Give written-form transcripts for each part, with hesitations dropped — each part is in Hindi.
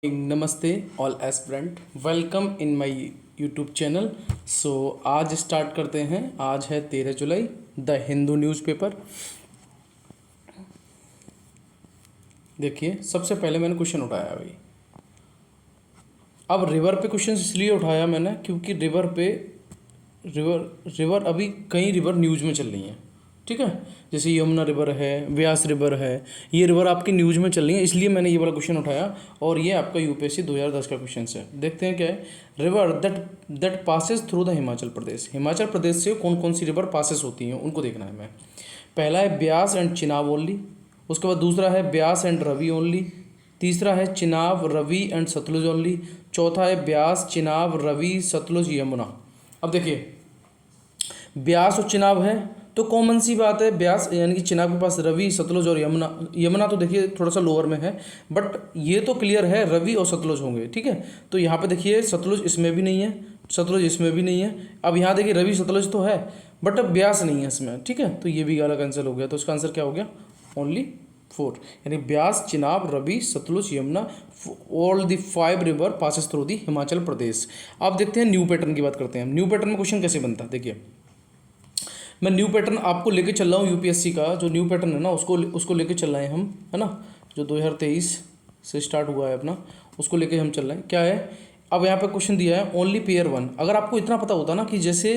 नमस्ते all aspirant, welcome in my YouTube channel. So आज स्टार्ट करते हैं। आज है 13 जुलाई, द हिंदू न्यूज़पेपर। देखिए, सबसे पहले मैंने क्वेश्चन उठाया भाई। अब रिवर पे क्वेश्चन इसलिए उठाया मैंने क्योंकि रिवर अभी कई रिवर न्यूज़ में चल रही हैं, ठीक है। जैसे यमुना रिवर है, व्यास रिवर है, ये रिवर आपकी न्यूज़ में चल रही है, इसलिए मैंने ये वाला क्वेश्चन उठाया। और ये आपका यूपीएससी 2010 का क्वेश्चन है। देखते हैं क्या है। River that passes through the Himachal Pradesh. Himachal Pradesh से कौन कौन सी रिवर पासेस होती हैं उनको देखना है मैं। पहला है ब्यास एंड चिनाब ओनली। उसके बाद दूसरा है ब्यास एंड रवि ओनली। तीसरा है चिनाब, रवि एंड सतलुज ओनली। चौथा है ब्यास, चिनाब, रवि, सतलुज, यमुना। अब देखिए, ब्यास और चिनाब है तो कॉमन सी बात है, ब्यास यानी कि चिनाब के पास रवि, सतलुज और यमुना। यमुना तो देखिए थोड़ा सा लोअर में है, बट ये तो क्लियर है रवि और सतलुज होंगे, ठीक है। तो यहाँ पे देखिए सतलुज इसमें भी नहीं है, सतलुज इसमें भी नहीं है। अब यहाँ देखिए रवि सतलुज तो है बट अब ब्यास नहीं है इसमें, ठीक है। तो ये भी गाला कैंसिल हो गया। तो इसका आंसर क्या हो गया? ओनली 4, यानी Beas, Chenab, Ravi, Sutlej, Yamuna, all the 5 river passes through the Himachal Pradesh. अब देखते हैं न्यू पैटर्न की बात करते हैं। न्यू पैटर्न में क्वेश्चन कैसे बनता है, देखिए मैं न्यू पैटर्न आपको लेके चल रहा हूँ। यूपीएससी का जो न्यू पैटर्न है ना, उसको लेके चल रहे हैं हम, है ना। जो 2023 से स्टार्ट हुआ है अपना, उसको लेके हम चल रहे हैं। क्या है, अब यहाँ पे क्वेश्चन दिया है ओनली पेयर 1। अगर आपको इतना पता होता ना कि जैसे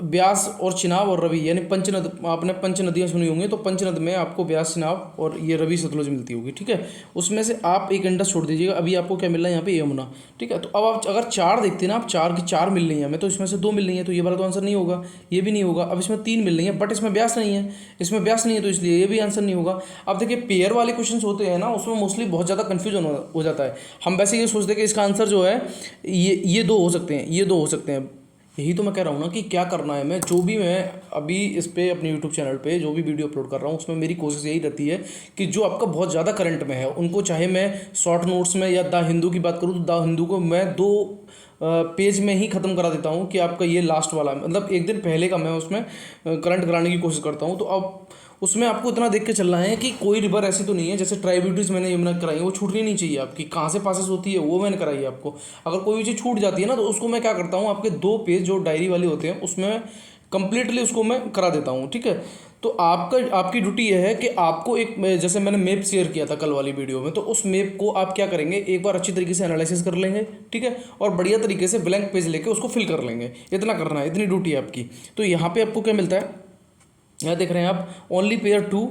ब्यास और चिनाब और रवि, यानी पंचनद, आपने पंच नदियाँ सुनी होंगी, तो पंचनद में आपको ब्यास, चिनाब और ये रवि, सतलुज मिलती होगी, ठीक है। उसमें से आप एक इंडस छोड़ दीजिएगा, अभी आपको क्या मिल रहा है यहाँ पे? यमुना, ठीक है। तो अब आप अगर 4 देखते हैं ना, आप 4 की 4 मिल रही है हमें, तो इसमें से 2 मिल रही है, तो ये वाला तो आंसर नहीं होगा, ये भी नहीं होगा। अब इसमें 3 मिल रही है बट इसमें ब्यास नहीं है, इसमें ब्यास नहीं है, तो इसलिए ये भी आंसर नहीं होगा। अब देखिए पेयर वाले क्वेश्चन होते हैं ना, उसमें मोस्टली बहुत ज़्यादा कन्फ्यूजन हो जाता है। हम वैसे ये सोचते हैं कि इसका आंसर जो है ये 2 हो सकते हैं, ये 2 हो सकते हैं। यही तो मैं कह रहा हूँ ना कि क्या करना है। मैं जो भी मैं अभी इस पे अपने यूट्यूब चैनल पे जो भी वीडियो अपलोड कर रहा हूँ, उसमें मेरी कोशिश यही रहती है कि जो आपका बहुत ज़्यादा करंट में है उनको, चाहे मैं शॉर्ट नोट्स में या द हिंदू की बात करूँ, तो द हिंदू को मैं 2 पेज में ही ख़त्म करा देता हूँ कि आपका ये लास्ट वाला, मतलब एक दिन पहले का मैं उसमें करंट कराने की कोशिश करता हूँ। तो अब उसमें आपको इतना देख के चलना है कि कोई रिवर ऐसी तो नहीं है, जैसे ट्राइब्यूटरीज मैंने यमुना कराई है, वो छूटनी नहीं चाहिए आपकी। कहाँ से पासेस होती है वो मैंने कराई है आपको। अगर कोई भी चीज़ छूट जाती है ना, तो उसको मैं क्या करता हूँ, आपके 2 पेज जो डायरी वाले होते हैं उसमें कंप्लीटली उसको मैं करा देता हूँ, ठीक है। तो आपकी ड्यूटी यह है कि आपको एक, जैसे मैंने मैप शेयर किया था कल वाली वीडियो में, तो उस मैप को आप क्या करेंगे, एक बार अच्छी तरीके से एनालिसिस कर लेंगे, ठीक है। और बढ़िया तरीके से ब्लैंक पेज लेके उसको फिल कर लेंगे। इतना करना है, इतनी ड्यूटी है आपकी। तो यहाँ पे आपको क्या मिलता है, यहाँ देख रहे हैं आप, ओनली पेयर 2,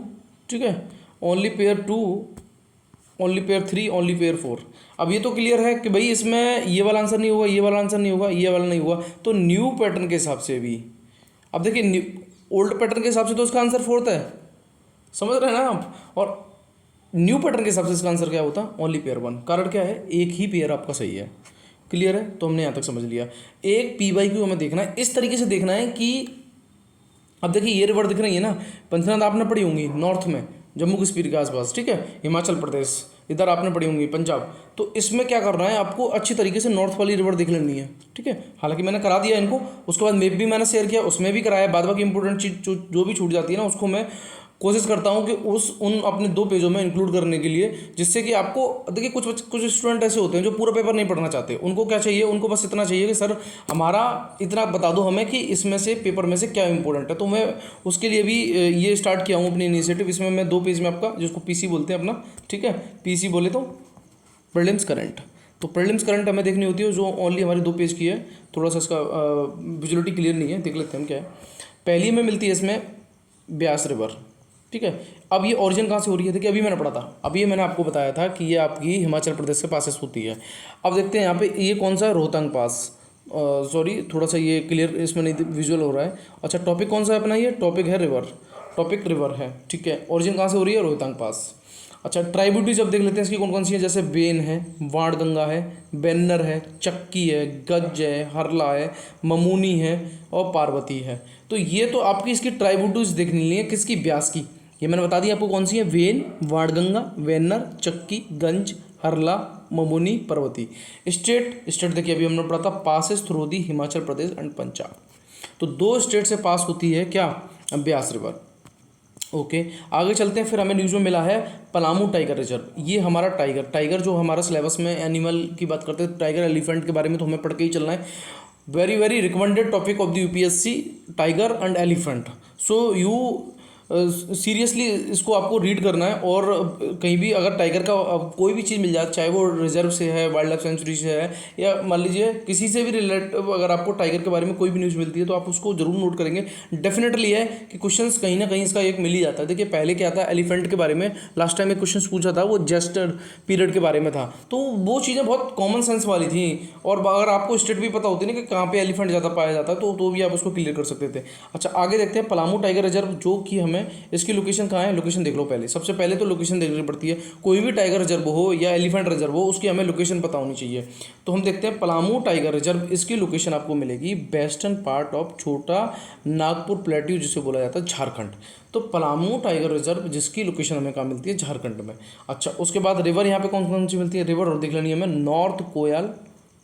ठीक है, only pair 2, only pair 3, only pair 4। अब ये तो क्लियर है कि भाई इसमें ये वाला आंसर नहीं होगा, ये वाला आंसर नहीं होगा, ये वाला नहीं होगा। तो न्यू पैटर्न के हिसाब से भी, अब देखिए ओल्ड पैटर्न के हिसाब से तो इसका आंसर 4th है, समझ रहे हैं ना आप। और न्यू पैटर्न के हिसाब से इसका आंसर क्या होता है? Only pair 1। कारण क्या है, एक ही पेयर आपका सही है। क्लियर है? तो हमने यहाँ तक समझ लिया। एक P/Q हमें देखना है, इस तरीके से देखना है कि अब देखिए ये रिवर दिख रही है ना, पंचनद आपने पढ़ी होंगी नॉर्थ में, जम्मू कश्मीर के आसपास, ठीक है, हिमाचल प्रदेश इधर आपने पढ़ी होंगी, पंजाब। तो इसमें क्या करना है आपको, अच्छी तरीके से नॉर्थ वाली रिवर देख लेनी है, ठीक है। हालांकि मैंने करा दिया इनको, उसके बाद मैप भी मैंने शेयर किया, उसमें भी कराया। बाद बाकी इंपॉर्टेंट चीज जो भी छूट जाती है ना, उसको मैं कोशिश करता हूँ कि उन अपने 2 पेजों में इंक्लूड करने के लिए, जिससे कि आपको देखिए कुछ स्टूडेंट ऐसे होते हैं जो पूरा पेपर नहीं पढ़ना चाहते। उनको क्या चाहिए, उनको बस इतना चाहिए कि सर हमारा इतना बता दो हमें कि इसमें से पेपर में से क्या इंपॉर्टेंट है। तो मैं उसके लिए भी ये स्टार्ट किया हूँ अपनी इनिशिएटिव। इसमें मैं 2 पेज में आपका, जिसको पीसी बोलते हैं अपना, ठीक है, पीसी बोले तो प्रीलिम्स करंट। तो प्रीलिम्स करंट हमें देखनी होती है, जो ओनली हमारी 2 पेज की है। थोड़ा सा इसका विजुअलिटी क्लियर नहीं है, देख लेते हैं हम क्या है। पहली में मिलती है इसमें ब्यास रिवर, ठीक है। अब ये ओरिजिन कहाँ से हो रही है, देखिए अभी मैंने पढ़ा था, अभी मैंने आपको बताया था कि ये आपकी हिमाचल प्रदेश के पासेस होती है। अब देखते हैं यहाँ पे ये कौन सा है, रोहतांग पास। सॉरी, थोड़ा सा ये क्लियर इसमें नहीं विजुअल हो रहा है। अच्छा, टॉपिक कौन सा है अपना, ये टॉपिक है रिवर, टॉपिक रिवर है, ठीक है। ओरिजिन कहाँ से हो रही है, रोहतांग पास। अच्छा, ट्राइब्यूटरीज अब देख लेते हैं इसकी कौन कौन सी है। जैसे बेन है, वाणगंगा है, बेन्नर है, चक्की है, गज है, हरला है, ममूनी है और पार्वती है। तो ये तो आपकी इसकी ट्राइब्यूटरीज देखनी है, किसकी, ब्यास की। ये मैंने बता दिया आपको कौन सी है, वेन, वाणगंगा, वेन्नर, चक्की, गंज, हरला, ममुनी, पर्वती। स्टेट देखिए अभी हमने पढ़ा था, passes through the Himachal Pradesh and Punjab. तो 2 स्टेट से पास होती है क्या, ब्यास रिवर। ओके, आगे चलते हैं। फिर हमें न्यूज़ में मिला है पलामू टाइगर रिजर्व। ये हमारा टाइगर जो हमारा सिलेबस में एनिमल की बात करते हैं, टाइगर एलिफेंट के बारे में तो हमें पढ़ के ही चलना है। Very very recommended topic of the UPSC, tiger and elephant. So you seriously इसको आपको रीड करना है। और कहीं भी अगर टाइगर का कोई भी चीज़ मिल जाए, चाहे वो रिजर्व से है, वाइल्ड लाइफ सेंचुरी से है, या मान लीजिए किसी से भी रिलेटेड अगर आपको टाइगर के बारे में कोई भी न्यूज़ मिलती है तो आप उसको जरूर नोट करेंगे। डेफिनेटली है कि क्वेश्चंस कहीं ना कहीं इसका एक मिल ही जाता है। देखिए पहले क्या था, एलिफेंट के बारे में लास्ट टाइम एक क्वेश्चन पूछा था, वो जेस्टर पीरियड के बारे में था, तो वो चीज़ें बहुत कॉमन सेंस वाली थी। और अगर आपको स्टेट भी पता होती ना कि कहाँ पे एलिफेंट ज़्यादा पाया जाता है, तो भी आप उसको क्लियर कर सकते थे। अच्छा, आगे देखते हैं पलामू टाइगर रिजर्व, जो कि हमें इसकी लोकेशन कहाँ है, लोकेशन देख लो पहले। सबसे पहले तो लोकेशन देखनी पड़ती है, कोई भी टाइगर रिजर्व हो या एलिफेंट रिजर्व हो, उसकी हमें लोकेशन पता होनी चाहिए। तो हम देखते हैं पलामू टाइगर रिजर्व, इसकी लोकेशन आपको मिलेगी वेस्टर्न पार्ट ऑफ छोटा नागपुर प्लेट्यू, जिसे बोला जाता है झारखंड। तो पलामू टाइगर रिजर्व जिसकी लोकेशन हमें कहाँ मिलती है, झारखंड में। अच्छा, उसके बाद रिवर यहाँ पे कौन कौन सी मिलती है, रिवर और देख लेनी है हमें, नॉर्थ कोयल,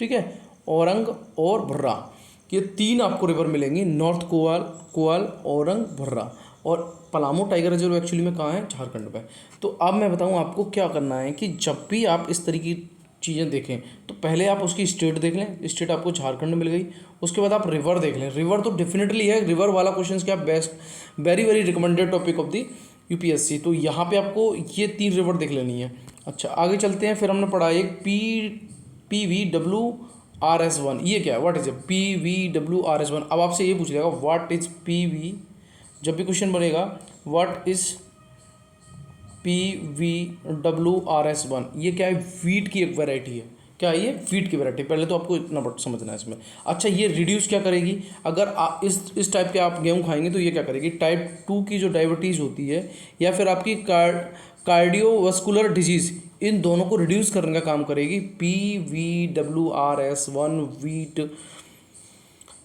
ठीक है, औरंग और भर्रा। ये तीन आपको रिवर मिलेंगी, नॉर्थ कोयल, औरंग, भर्रा। और पलामू टाइगर रिजर्व एक्चुअली में कहाँ है, झारखंड में। तो अब मैं बताऊँ आपको क्या करना है कि जब भी आप इस तरह की चीज़ें देखें तो पहले आप उसकी स्टेट देख लें, स्टेट आपको झारखंड मिल गई। उसके बाद आप रिवर देख लें, रिवर तो डेफिनेटली है, रिवर वाला क्वेश्चन क्या best, very very recommended topic of the UPSC. तो यहाँ पे आपको ये तीन रिवर देख लेनी है। अच्छा, आगे चलते हैं। फिर हमने पढ़ा एक PVWRS1, ये क्या है, व्हाट इज ए PVWRS1। अब आपसे ये पूछ लेगा व्हाट इज PV, जब भी क्वेश्चन बनेगा व्हाट इज PVWRS1, ये क्या है, वीट की एक वैरायटी है। क्या है ये, वीट की वैरायटी। पहले तो आपको इतना समझना है इसमें। अच्छा, ये रिड्यूस क्या करेगी, अगर आप इस टाइप के आप गेहूँ खाएंगे तो ये क्या करेगी, टाइप 2 की जो डायबिटीज़ होती है या फिर आपकी कार्डियोवास्कुलर डिजीज़, इन दोनों को रिड्यूस करने का काम करेगी PVWRS1 वीट।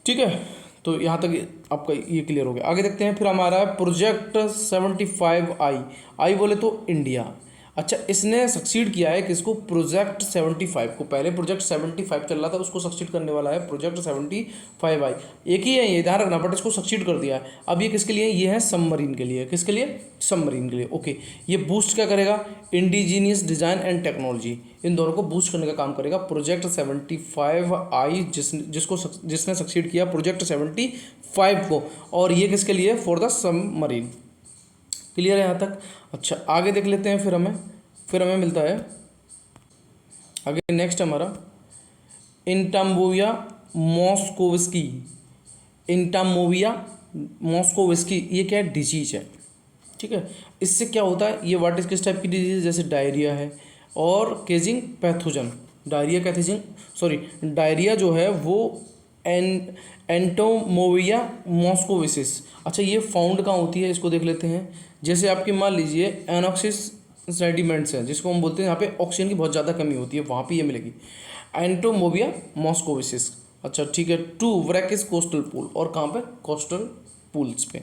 ठीक है, तो यहाँ तक आपका ये क्लियर हो गया। आगे देखते हैं। फिर हमारा है प्रोजेक्ट 75I, आई बोले तो इंडिया। अच्छा, इसने सक्सीड किया है किसको, प्रोजेक्ट 75 को। पहले प्रोजेक्ट 75 चल रहा था, उसको सक्सीड करने वाला है प्रोजेक्ट 75I। एक ही है ये, ध्यान रखना, बट इसको सक्सीड कर दिया है। अब ये किसके लिए, ये है सबमरीन के लिए। किसके लिए, सबमरीन के लिए। ओके, ये बूस्ट क्या करेगा, इंडिजीनियस डिज़ाइन एंड टेक्नोलॉजी, इन दोनों को बूस्ट करने का काम करेगा प्रोजेक्ट 75I, जिसने सक्सीड किया प्रोजेक्ट 75 को। और ये किसके लिए, फॉर द सबमरीन। क्लियर है यहाँ तक। अच्छा, आगे देख लेते हैं। फिर हमें मिलता है आगे, नेक्स्ट हमारा इंटामोविया मॉस्कोविस्की। इंटामोविया मॉस्कोविस्की, ये क्या है, डिजीज है। ठीक है, इससे क्या होता है, ये व्हाट इज किस टाइप की डिजीज, जैसे डायरिया है और केजिंग पैथोजन। डायरिया जो है वो एंटोमोविया मॉस्कोविसिस। अच्छा, ये फाउंड कहाँ होती है, इसको देख लेते हैं। जैसे आपकी मान लीजिए एनॉक्सिस सेडिमेंट्स हैं, जिसको हम बोलते हैं, यहाँ पे ऑक्सीजन की बहुत ज़्यादा कमी होती है, वहाँ पे ये मिलेगी एंटोमोविया मॉस्कोविसिस। अच्छा ठीक है, 2 वरैकिस कोस्टल पूल, और कहाँ पे, कोस्टल पूल्स पे।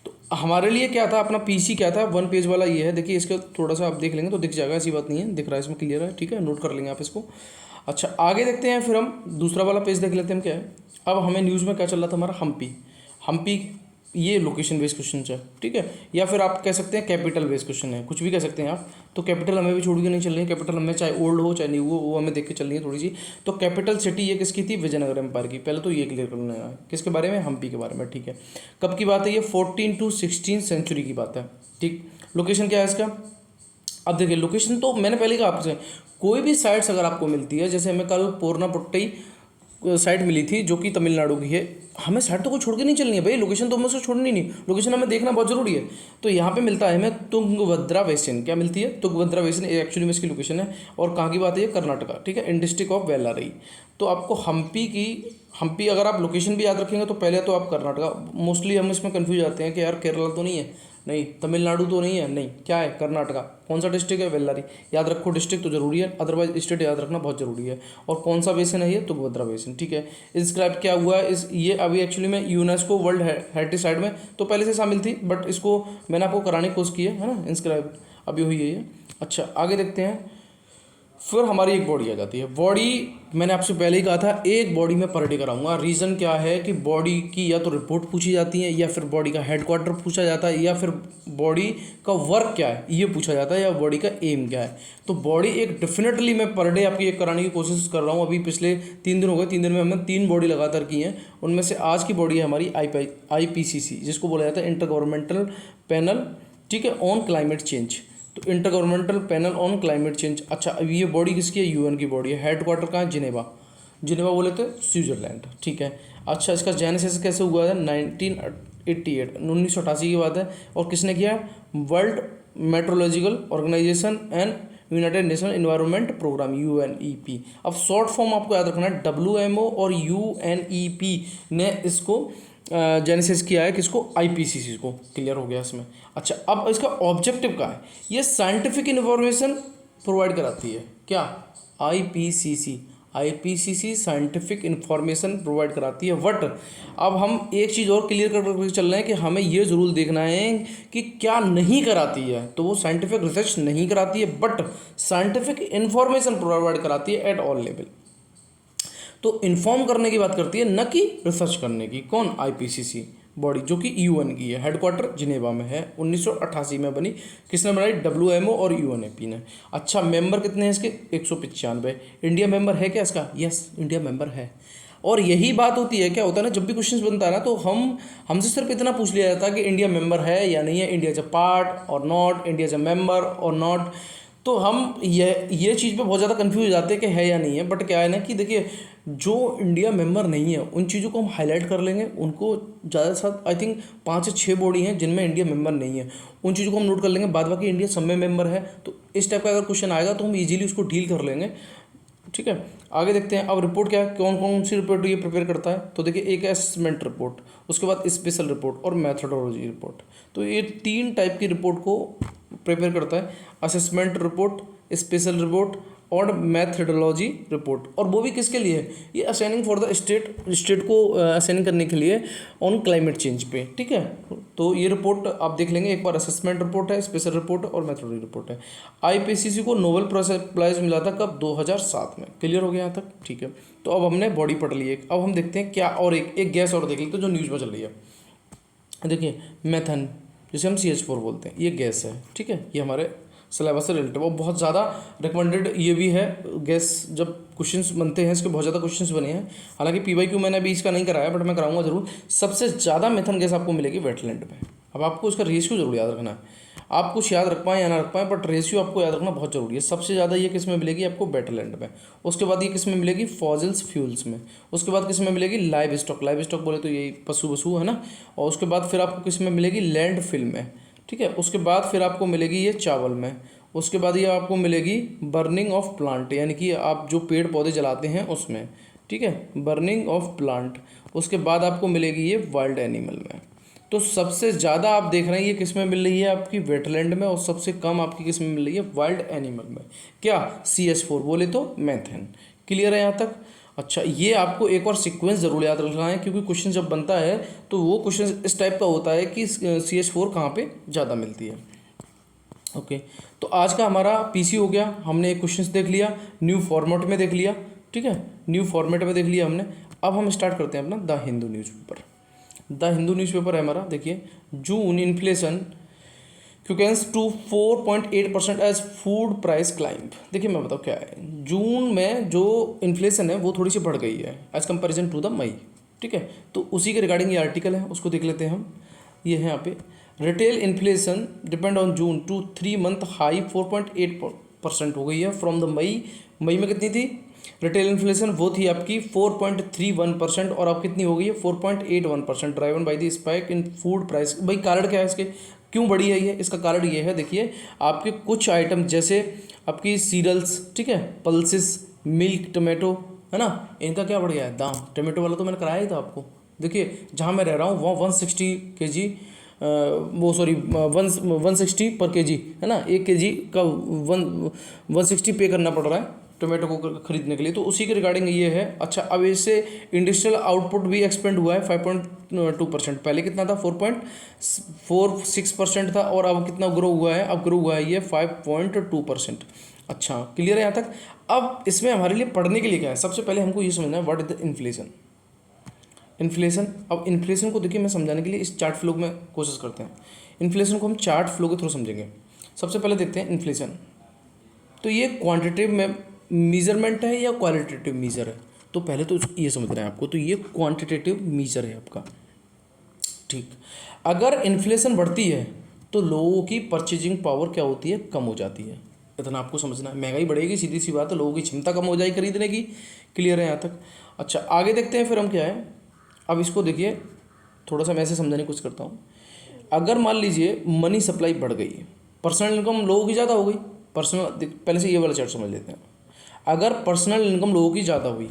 तो हमारे लिए क्या था, अपना पीसी क्या था, 1 पेज वाला ये है। देखिए इसका थोड़ा सा आप देख लेंगे तो दिख जाएगा, ऐसी बात नहीं है, दिख रहा है इसमें, क्लियर है, ठीक है, नोट कर लेंगे आप इसको। अच्छा, आगे देखते हैं। फिर हम दूसरा वाला पेज देख लेते हैं, क्या है। अब हमें न्यूज़ में क्या चल रहा था, हमारा हम्पी, ये लोकेशन बेस्ड क्वेश्चन है, ठीक है, या फिर आप कह सकते हैं कैपिटल बेस्ड क्वेश्चन है, कुछ भी कह सकते हैं आप। तो कैपिटल हमें भी छोड़ के नहीं चल रही है, कैपिटल हमें चाहे ओल्ड हो चाहे न्यू हो, वो हमें देख के चलनी है थोड़ी सी। तो कैपिटल सिटी ये किसकी थी, विजयनगर एम्पायर की। पहले तो ये क्लियर करना है, किसके बारे में, हम्पी के बारे में, ठीक है। कब की बात है ये, 14 to 16 सेंचुरी की बात है, ठीक। लोकेशन क्या है इसका, अब देखिए लोकेशन तो मैंने पहले कहा आपसे, कोई भी साइट्स अगर आपको मिलती है, जैसे हमें कल पोरनापुट्टी साइट मिली थी जो कि तमिलनाडु की है, हमें साइट तो कोई छोड़ के नहीं चलनी है भाई, लोकेशन तो हमें उसको छोड़नी नहीं, लोकेशन हमें देखना बहुत जरूरी है। तो यहाँ पे मिलता है हमें तुंगभद्रा बेसिन, क्या मिलती है, तुंगभद्रा बेसिन, एक्चुअली में इसकी लोकेशन है। और कहाँ की बात है, कर्नाटका, ठीक है, इन डिस्ट्रिक्ट ऑफ वेल्लारी। तो आपको हम्पी अगर आप लोकेशन भी याद रखेंगे तो पहले तो आप कर्नाटका, मोस्टली हम इसमें कन्फ्यूज आते हैं कि यार केरला तो नहीं है, नहीं, तमिलनाडु तो नहीं है, नहीं, क्या है, कर्नाटका। कौन सा डिस्ट्रिक्ट है, वेल्लारी। याद रखो, डिस्ट्रिक्ट तो जरूरी है, अदरवाइज स्टेट याद रखना बहुत जरूरी है। और कौन सा बेसिन है ये, तुंगभद्रा बेसिन, ठीक है। इंस्क्राइब क्या हुआ है, ये अभी एक्चुअली में यूनेस्को वर्ल्ड हेरिटेज साइट में तो पहले से शामिल थी, बट इसको मैंने आपको कराने की कोशिश की है ना, इंस्क्राइब अभी हुई है ये। अच्छा, आगे देखते हैं। फिर हमारी एक बॉडी आ जाती है। बॉडी मैंने आपसे पहले ही कहा था एक बॉडी में पर डे कराऊंगा। रीज़न क्या है कि बॉडी की या तो रिपोर्ट पूछी जाती है, या फिर बॉडी का हेडक्वार्टर पूछा जाता है, या फिर बॉडी का वर्क क्या है ये पूछा जाता है, या बॉडी का एम क्या है। तो बॉडी एक डेफिनेटली मैं पर डे आपकी एक कराने की कोशिश कर रहा हूँ। अभी पिछले 3 दिन हो गए, 3 दिन में हमने 3 बॉडी लगातार की हैं। उनमें से आज की बॉडी है हमारी IPCC, जिसको बोला जाता है इंटर गवर्नमेंटल पैनल, ठीक है, ऑन क्लाइमेट चेंज। तो inter governmental panel on climate change. अच्छा, अब ये बॉडी किसकी है? UN की बॉडी है। हेडक्वार्टर कहाँ है? जिनेवा। जिनेवा बोले तो स्विट्जरलैंड, ठीक है। अच्छा, इसका जेनेसिस कैसे हुआ है? 1988 की बात है। और किसने किया? World Meteorological Organisation and United Nation Environment Programme, UNEP। अब शॉर्ट फॉर्म आपको याद रखना है, WMO और UNEP ने इसको जेनेसिस किया है। किसको? IPCC को। क्लियर हो गया इसमें। अच्छा, अब इसका ऑब्जेक्टिव क्या है? ये साइंटिफिक इन्फॉर्मेशन प्रोवाइड कराती है। क्या? IPCC साइंटिफिक इन्फॉर्मेशन प्रोवाइड कराती है। बट अब हम एक चीज़ और क्लियर करके चल रहे हैं कि हमें ये ज़रूर देखना है कि क्या नहीं कराती है। तो वो साइंटिफिक रिसर्च नहीं कराती है, बट साइंटिफिक इन्फॉर्मेशन प्रोवाइड कराती है एट ऑल लेवल। तो इन्फॉर्म करने की बात करती है, न कि रिसर्च करने की। कौन? IPCC बॉडी, जो कि UN की है। हेडक्वार्टर जिनेवा में है। 1988 में बनी। किसने बनाई? WMO और UNEP ने। अच्छा, मेंबर कितने हैं इसके? 195। इंडिया मेंबर है क्या इसका? यस, इंडिया मेंबर है। और यही बात होती है, क्या होता है ना, जब भी क्वेश्चन बनता है ना, तो हमसे सिर्फ इतना पूछ लिया जाता है कि इंडिया मेंबर है या नहीं है, इंडिया इज अ पार्ट और not, India is a member और नॉट। तो हम ये चीज़ पे बहुत ज़्यादा कंफ्यूज हो जाते हैं कि है या नहीं है। बट क्या है ना कि देखिए, जो इंडिया मेंबर नहीं है उन चीज़ों को हम हाईलाइट कर लेंगे। उनको ज़्यादा से ज़्यादा आई थिंक 5 से 6 बॉडी हैं जिनमें इंडिया मेंबर नहीं है, उन चीज़ों को हम नोट कर लेंगे। बाद बाकी इंडिया सब में मेंबर है। तो इस टाइप का अगर क्वेश्चन आएगा तो हम इजीली उसको डील कर लेंगे, ठीक है। आगे देखते हैं। अब रिपोर्ट क्या है, कौन कौन सी रिपोर्ट ये प्रिपेयर करता है? तो देखिए, एक असेसमेंट रिपोर्ट, उसके बाद स्पेशल रिपोर्ट और मैथडोलॉजी रिपोर्ट। तो ये 3 टाइप की रिपोर्ट को प्रिपेयर करता है। असेसमेंट रिपोर्ट, स्पेशल रिपोर्ट और मैथडोलॉजी रिपोर्ट। और वो भी किसके लिए? ये असाइनिंग फॉर द स्टेट को असाइन करने के लिए ऑन क्लाइमेट चेंज पे, ठीक है। तो ये रिपोर्ट आप देख लेंगे एक बार। असेसमेंट रिपोर्ट है, स्पेशल रिपोर्ट और मैथडोलॉजी रिपोर्ट है। IPCC को नोबेल प्राइज मिला था कब? 2007 में। क्लियर हो गया यहाँ तक, ठीक है। तो अब हमने बॉडी पढ़ ली एक। अब हम देखते हैं क्या, और एक गैस और देख लेते हैं जो न्यूज़ में चल रही है। देखिए, मेथन, जिसे हम CH4 बोलते हैं, ये गैस है, ठीक है। ये हमारे सिलेबस से रिलेटेड और बहुत ज़्यादा रिकमेंडेड ये भी है गैस। जब क्वेश्चंस बनते हैं इसके, बहुत ज़्यादा क्वेश्चंस बने हैं। हालांकि PYQ मैंने अभी इसका नहीं कराया, बट मैं कराऊंगा जरूर। सबसे ज़्यादा मेथन गैस आपको मिलेगी वेटलैंड में। अब आपको उसका रेशियो जरूर याद रखना है। आप कुछ याद रख पाएँ या ना रख पाएँ, बट रेशियो आपको याद रखना बहुत जरूरी है। सबसे ज़्यादा ये किस में मिलेगी आपको? वेटलैंड में। उसके बाद ये किस में मिलेगी? फॉसिल्स फ्यूल्स में। उसके बाद किस में मिलेगी? Live stock. लाइव स्टॉक बोले तो यही पशु वशु है ना। और उसके बाद फिर आपको किस में मिलेगी? लैंड फिल में, ठीक है। उसके बाद फिर आपको मिलेगी ये चावल में। उसके बाद ये आपको मिलेगी बर्निंग ऑफ प्लांट, यानी कि आप जो पेड़ पौधे जलाते हैं उसमें, ठीक है, बर्निंग ऑफ प्लांट। उसके बाद आपको मिलेगी ये वाइल्ड एनिमल में। तो सबसे ज़्यादा आप देख रहे हैं ये किस में मिल रही है आपकी? वेटलैंड में। और सबसे कम आपकी किस में मिल रही है? वाइल्ड एनिमल में। क्या? CH4 बोले तो मेथेन। क्लियर है यहाँ तक? अच्छा, ये आपको एक और सीक्वेंस ज़रूर याद रखना है, क्योंकि क्वेश्चन जब बनता है तो वो क्वेश्चन इस टाइप का होता है कि CH4 कहाँ पे ज़्यादा मिलती है। ओके, तो आज का हमारा PC हो गया। हमने एक क्वेश्चन देख लिया, न्यू फॉर्मेट में देख लिया, ठीक है, न्यू फॉर्मेट में देख लिया हमने। अब हम स्टार्ट करते हैं अपना the Hindu newspaper. The Hindu newspaper है हमारा। देखिए, June inflation quickens to 4.8% as food price climb. देखिए, मैं बताऊँ क्या है। जून में जो इन्फ्लेशन है वो थोड़ी सी बढ़ गई है as comparison to the May, ठीक है। तो उसी के रिगार्डिंग ये आर्टिकल है, उसको देख लेते हैं हम। ये है यहाँ पे, retail inflation depend on June to 3 month high 4.8% हो गई है फ्रॉम द मई। मई में कितनी थी रिटेल इन्फ्लेशन? वो थी आपकी 4.31%, और अब कितनी हो गई है? 4.81%, driven by the spike in food price. भाई कारण क्या है इसके, क्यों बढ़ी है ये? इसका कारण ये है, देखिए, आपके कुछ आइटम जैसे आपकी सीरियल्स, ठीक है, पल्सेस, मिल्क, टमाटो, है ना, इनका क्या बढ़ गया है दाम। टमाटो वाला तो मैंने कराया ही था आपको। देखिए, जहाँ मैं रह रहा हूँ वहाँ 160 kg, वो सॉरी 160 पर kg, है ना। 1 kg का 160 पे करना पड़ रहा है टोमेटो को खरीदने के लिए। तो उसी के रिगार्डिंग ये है। अच्छा, अब इससे इंडस्ट्रियल आउटपुट भी एक्सपेंड हुआ है 5.2%। पहले कितना था? 4.46% था, और अब कितना ग्रो हुआ है? अब ग्रो हुआ है ये 5.2%। अच्छा क्लियर है यहाँ तक। अब इसमें हमारे लिए पढ़ने के लिए क्या है, सबसे पहले हमको ये समझना है what is the inflation. Inflation, अब इन्फ्लेशन को देखिए मैं समझाने के लिए इस चार्ट फ्लो में कोशिश करते हैं। इन्फ्लेशन को हम चार्ट फ्लो के थ्रू समझेंगे। सबसे पहले देखते हैं इन्फ्लेशन, तो ये क्वांटिटेटिव में मीजरमेंट है या क्वालिटेटिव मीजर है। तो पहले तो ये समझना है आपको, तो ये क्वांटिटेटिव मीजर है आपका, ठीक। अगर इन्फ्लेशन बढ़ती है तो लोगों की परचेजिंग पावर क्या होती है, कम हो जाती है। इतना आपको समझना है, महंगाई बढ़ेगी, सीधी सी बात है, लोगों की क्षमता कम हो जाएगी खरीदने की। क्लियर है यहाँ तक। अच्छा आगे देखते हैं फिर हम क्या है। अब इसको देखिए थोड़ा सा मैं ऐसे समझाने की कोशिश करता हूँ। अगर मान लीजिए मनी सप्लाई बढ़ गई, पर्सनल इनकम लोगों की ज़्यादा हो गई, पर्सनल, पहले से ये वाला चार्ट समझ लेते हैं। अगर पर्सनल इनकम लोगों की ज़्यादा हुई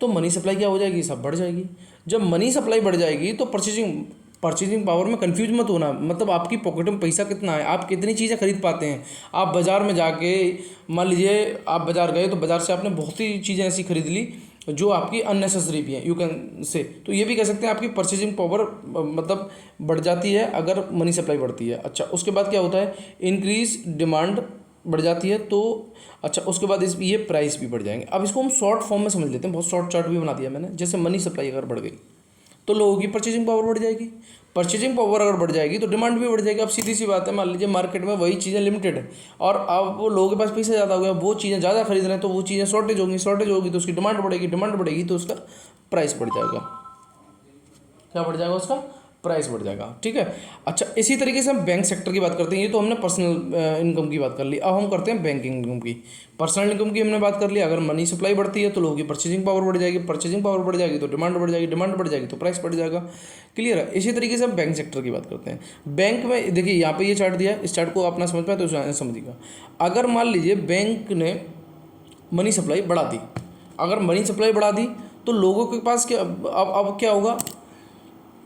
तो मनी सप्लाई क्या हो जाएगी, सब बढ़ जाएगी। जब मनी सप्लाई बढ़ जाएगी तो परचेजिंग पावर में कंफ्यूज मत होना, मतलब आपकी पॉकेट में पैसा कितना है, आप कितनी चीज़ें खरीद पाते हैं। आप बाज़ार में जाके, मान लीजिए आप बाज़ार गए तो बाज़ार से आपने बहुत ही चीज़ें ऐसी खरीद ली जो आपकी अननेसेसरी भी हैं, यू कैन से, तो ये भी कह सकते हैं आपकी परचेजिंग पावर मतलब बढ़ जाती है अगर मनी सप्लाई बढ़ती है। अच्छा उसके बाद क्या होता है, इंक्रीज डिमांड बढ़ जाती है, तो अच्छा उसके बाद इस ये प्राइस भी बढ़ जाएंगे। अब इसको हम शॉर्ट फॉर्म में समझ लेते हैं, बहुत शॉर्ट चार्ट भी बना दिया मैंने। जैसे मनी सप्लाई अगर बढ़ गई तो लोगों की परचेजिंग पावर बढ़ जाएगी, परचेजिंग पावर अगर बढ़ जाएगी तो डिमांड भी बढ़ जाएगी। अब सीधी सी बात है, मान लीजिए मार्केट में वही चीज़ें लिमिटेड है और अब वो लोगों के पास पैसा ज़्यादा हो गया, वो चीज़ें ज़्यादा खरीद रहे हैं, तो वो चीज़ें शॉर्टेज होगी तो उसकी डिमांड बढ़ेगी, डिमांड बढ़ेगी तो उसका प्राइस बढ़ जाएगा। क्या बढ़ जाएगा, उसका प्राइस बढ़ जाएगा, ठीक है। अच्छा इसी तरीके से हम बैंक सेक्टर की बात करते हैं। ये तो हमने पर्सनल इनकम की बात कर ली, अब हम करते हैं बैंकिंग इनकम की। पर्सनल इनकम की हमने बात कर ली, अगर मनी सप्लाई बढ़ती है तो लोगों की परचेजिंग पावर बढ़ जाएगी, परचेजिंग पावर बढ़ जाएगी तो डिमांड बढ़ जाएगी, डिमांड बढ़ जाएगी तो प्राइस बढ़ जाएगा। क्लियर है। इसी तरीके से हम बैंक सेक्टर की बात करते हैं। बैंक में देखिए यहाँ पे ये चार्ट दिया है, इस चार्ट को अपना समझ पाए तो समझिएगा। अगर मान लीजिए बैंक ने मनी सप्लाई बढ़ा दी, अगर मनी सप्लाई बढ़ा दी तो लोगों के पास क्या, अब क्या होगा,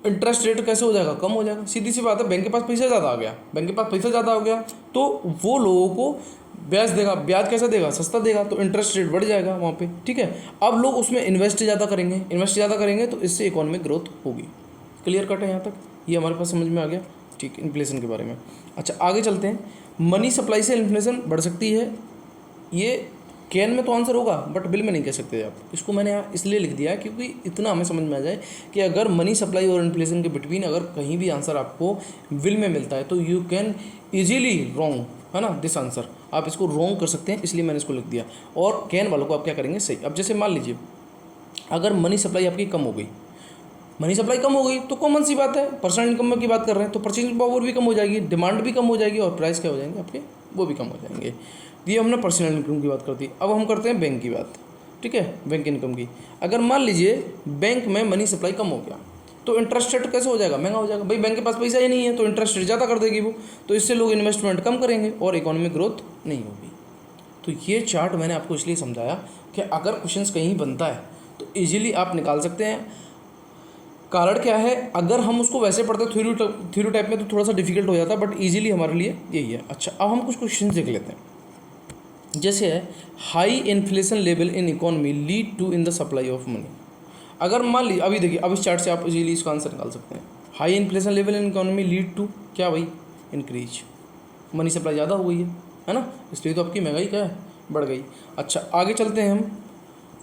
इंटरेस्ट रेट कैसे हो जाएगा, कम हो जाएगा। सीधी सी बात है, बैंक के पास पैसा ज़्यादा आ गया, बैंक के पास पैसा ज़्यादा हो गया तो वो लोगों को ब्याज देगा, ब्याज कैसा देगा, सस्ता देगा, तो इंटरेस्ट रेट बढ़ जाएगा वहाँ पे, ठीक है। अब लोग उसमें इन्वेस्ट ज़्यादा करेंगे तो इससे इकोनॉमिक ग्रोथ होगी। क्लियर कट है यहाँ तक, ये हमारे पास समझ में आ गया, ठीक, इन्फ्लेशन के बारे में। अच्छा आगे चलते हैं, मनी सप्लाई से इन्फ्लेशन बढ़ सकती है, ये कैन में तो आंसर होगा बट बिल में नहीं कह सकते आप। इसको मैंने यहाँ इसलिए लिख दिया क्योंकि इतना हमें समझ में आ जाए कि अगर मनी सप्लाई और इन्फ्लेशन के बिटवीन अगर कहीं भी आंसर आपको विल में मिलता है तो यू कैन इजीली रॉन्ग, है ना, दिस आंसर, आप इसको रॉन्ग कर सकते हैं, इसलिए मैंने इसको लिख दिया। और कैन वालों को आप क्या करेंगे, सही। अब जैसे मान लीजिए अगर मनी सप्लाई आपकी कम हो गई, मनी सप्लाई कम हो गई तो कॉमन सी बात है, पर्सनल इनकम की बात कर रहे हैं तो परचेजिंग पावर भी कम हो जाएगी, डिमांड भी कम हो जाएगी और प्राइस क्या हो जाएंगे आपके, वो भी कम हो जाएंगे। ये हमने पर्सनल इनकम की बात कर दी। अब हम करते हैं बैंक की बात, ठीक है, बैंक इनकम की। अगर मान लीजिए बैंक में मनी सप्लाई कम हो गया तो इंटरेस्ट रेट कैसे हो जाएगा, महंगा हो जाएगा। भाई बैंक के पास पैसा ही नहीं है तो इंटरेस्ट रेट ज़्यादा कर देगी वो, तो इससे लोग इन्वेस्टमेंट कम करेंगे और इकोनॉमिक ग्रोथ नहीं होगी। तो ये चार्ट मैंने आपको इसलिए समझाया कि अगर क्वेश्चन कहीं बनता है तो ईजिली आप निकाल सकते हैं। कारण क्या है, अगर हम उसको वैसे पढ़ते थ्योरी टाइप में तो थोड़ा सा डिफिकल्ट हो जाता है, बट ईजिली हमारे लिए यही है। अच्छा अब हम कुछ क्वेश्चन देख लेते हैं। जैसे है, high inflation level in economy lead to in the supply of money. अगर मान लीजिए, अभी देखिए, अब इस चार्ट से आप इजीली इसका आंसर निकाल सकते हैं। High inflation level in economy lead to क्या भाई, इंक्रीज, मनी सप्लाई ज़्यादा हो गई है ना, इसलिए तो आपकी महंगाई क्या है, बढ़ गई। अच्छा आगे चलते हैं हम,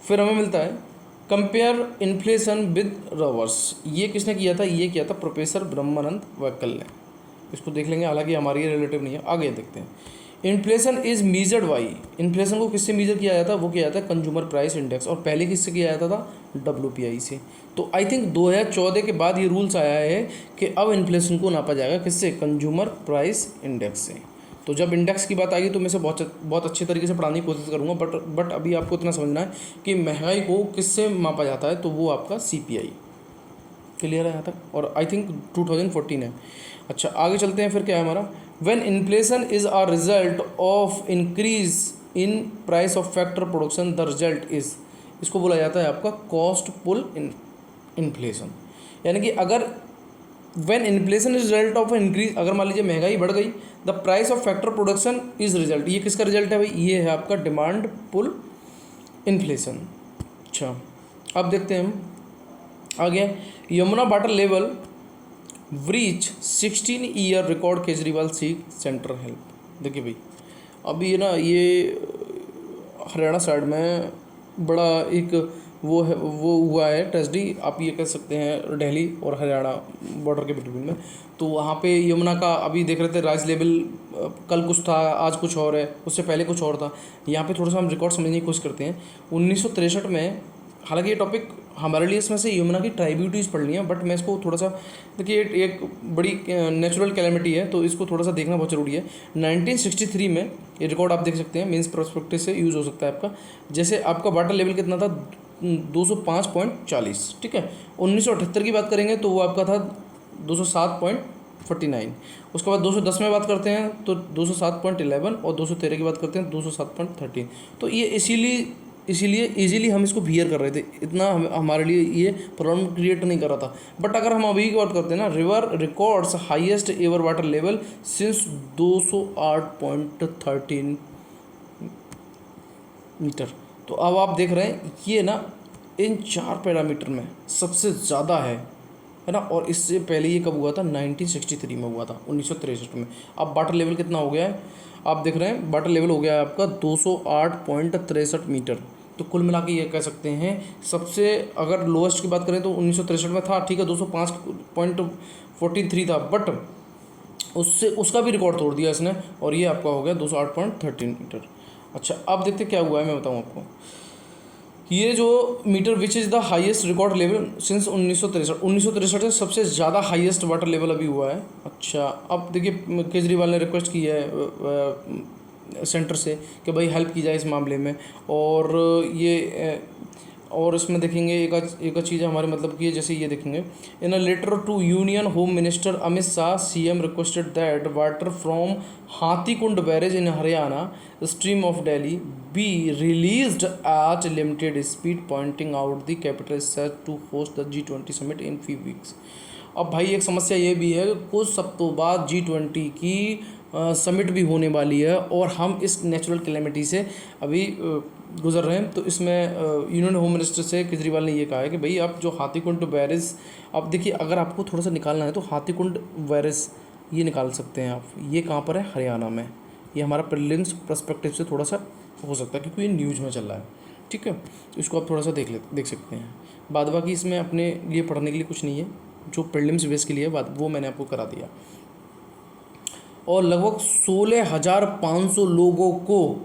फिर हमें मिलता है कंपेयर इन्फ्लेशन विद रिवर्स। ये किसने किया था, ये किया था प्रोफेसर ब्रह्मानंद वैकल ने। इसको देख लेंगे, हालांकि हमारी ये रिलेटिव नहीं है। आगे देखते हैं, inflation is measured by, inflation को किससे मीजर किया जाता है, वो किया जाता है कंज्यूमर प्राइस इंडेक्स, और पहले किससे किया जाता था, WPI से। तो आई थिंक 2014 के बाद ये रूल्स आया है कि अब इन्फ्लेशन को नापा जाएगा किससे, कंज्यूमर प्राइस इंडेक्स से। तो जब इंडेक्स की बात आएगी तो मैं इसे बहुत अच्छे तरीके से पढ़ाने की कोशिश करूँगा, बट अभी आपको इतना समझना है कि महंगाई को किससे मापा जाता है, तो वो आपका CPI। क्लियर है यहाँ तक, और आई थिंक 2014 है। अच्छा आगे चलते हैं, फिर क्या है हमारा, when inflation is a result of increase in price of factor production the result is, इसको बोला जाता है आपका कॉस्ट पुल इन्फ्लेशन। यानी कि अगर when inflation is result of increase, अगर मान लीजिए महंगाई बढ़ गई, the price of factor production is result, ये किसका रिजल्ट है भाई, ये है आपका डिमांड पुल इन्फ्लेशन। अच्छा अब देखते हैं हम आगे, Yamuna water level breach 16 year record Kejriwal seek central help. देखिए भाई, अभी ये ना, ये हरियाणा साइड में बड़ा एक वो हुआ है ट्रेजेडी, आप ये कह सकते हैं, दिल्ली और हरियाणा बॉर्डर के बिटवीन में। तो वहाँ पे यमुना का अभी देख रहे थे राइज लेवल, कल कुछ था, आज कुछ और है, उससे पहले कुछ और था। यहाँ पे थोड़ा सा हम रिकॉर्ड समझने की कोशिश करते हैं। 1963 में, हालांकि ये टॉपिक हमारे लिए इसमें से यमुना की ट्राइब्यूटीज़ पढ़नी है, बट मैं इसको थोड़ा सा, देखिए एक बड़ी नेचुरल कैलेमिटी है, तो इसको थोड़ा सा देखना बहुत ज़रूरी है। 1963 में ये रिकॉर्ड आप देख सकते हैं, मीन्स प्रोस्पेक्टिव से यूज़ हो सकता है आपका। जैसे आपका वाटर लेवल कितना था, 205.40, ठीक है। 1978 की बात करेंगे तो वो आपका था 207.49। उसके बाद 210 में बात करते हैं तो 207.11, और 213 की बात करते हैं 207.13। तो ये इसीलिए इजीली हम इसको बियर कर रहे थे, इतना हमारे लिए ये प्रॉब्लम क्रिएट नहीं कर रहा था। बट अगर हम अभी की बात करते हैं ना, river records highest ever water level since 208.13 metre. तो अब आप देख रहे हैं ये ना इन 4 पैरामीटर में सबसे ज़्यादा है ना। और इससे पहले ये कब हुआ था, 1963 में हुआ था, 1963 में। अब वाटर लेवल कितना हो गया है, आप देख रहे हैं वाटर लेवल हो गया है आपका 208.63 मीटर। तो कुल मिला के ये कह सकते हैं सबसे, अगर लोएस्ट की बात करें तो 1963 में था, ठीक है, 205.43 था, बट उससे उसका भी रिकॉर्ड तोड़ दिया इसने, और ये आपका हो गया 208.13 मीटर। अच्छा, अब देखते क्या हुआ है, मैं बताऊँ आपको। ये जो metre which is the highest record level since 1963 से सबसे ज़्यादा हाईएस्ट वाटर लेवल अभी हुआ है। अच्छा, अब देखिए केजरीवाल ने रिक्वेस्ट की है सेंटर से कि भाई हेल्प की जाए इस मामले में। और ये और इसमें देखेंगे एक चीज़ हमारे मतलब की है, जैसे ये देखेंगे, in a letter to union home minister Amit Shah, CM requested that water from Hathikund barrage in Haryana stream of Delhi be released at limited speed, pointing out the capital set to host the G20 summit in few weeks. अब भाई एक समस्या ये भी है कि कुछ हफ्तों बाद G20 की समिट भी होने वाली है, और हम इस नेचुरल कैलेमिटी से अभी गुजर रहे हैं। तो इसमें यूनियन होम मिनिस्टर से केजरीवाल ने ये कहा है कि भाई आप जो हाथीकुंड बैरेज, अब देखिए अगर आपको थोड़ा सा निकालना है तो हाथीकुंड बैरेज ये निकाल सकते हैं आप। ये कहाँ पर है, हरियाणा में। ये हमारा प्रीलिम्स पर्सपेक्टिव से थोड़ा सा हो सकता है, क्योंकि ये न्यूज़ में चल रहा है, ठीक है। तो इसको आप थोड़ा सा देख सकते हैं। बाद बाकी इसमें अपने लिए पढ़ने के लिए कुछ नहीं है, जो प्रीलिम्स बेस के लिए बात वो मैंने आपको करा दिया। और लगभग 16,500 लोगों को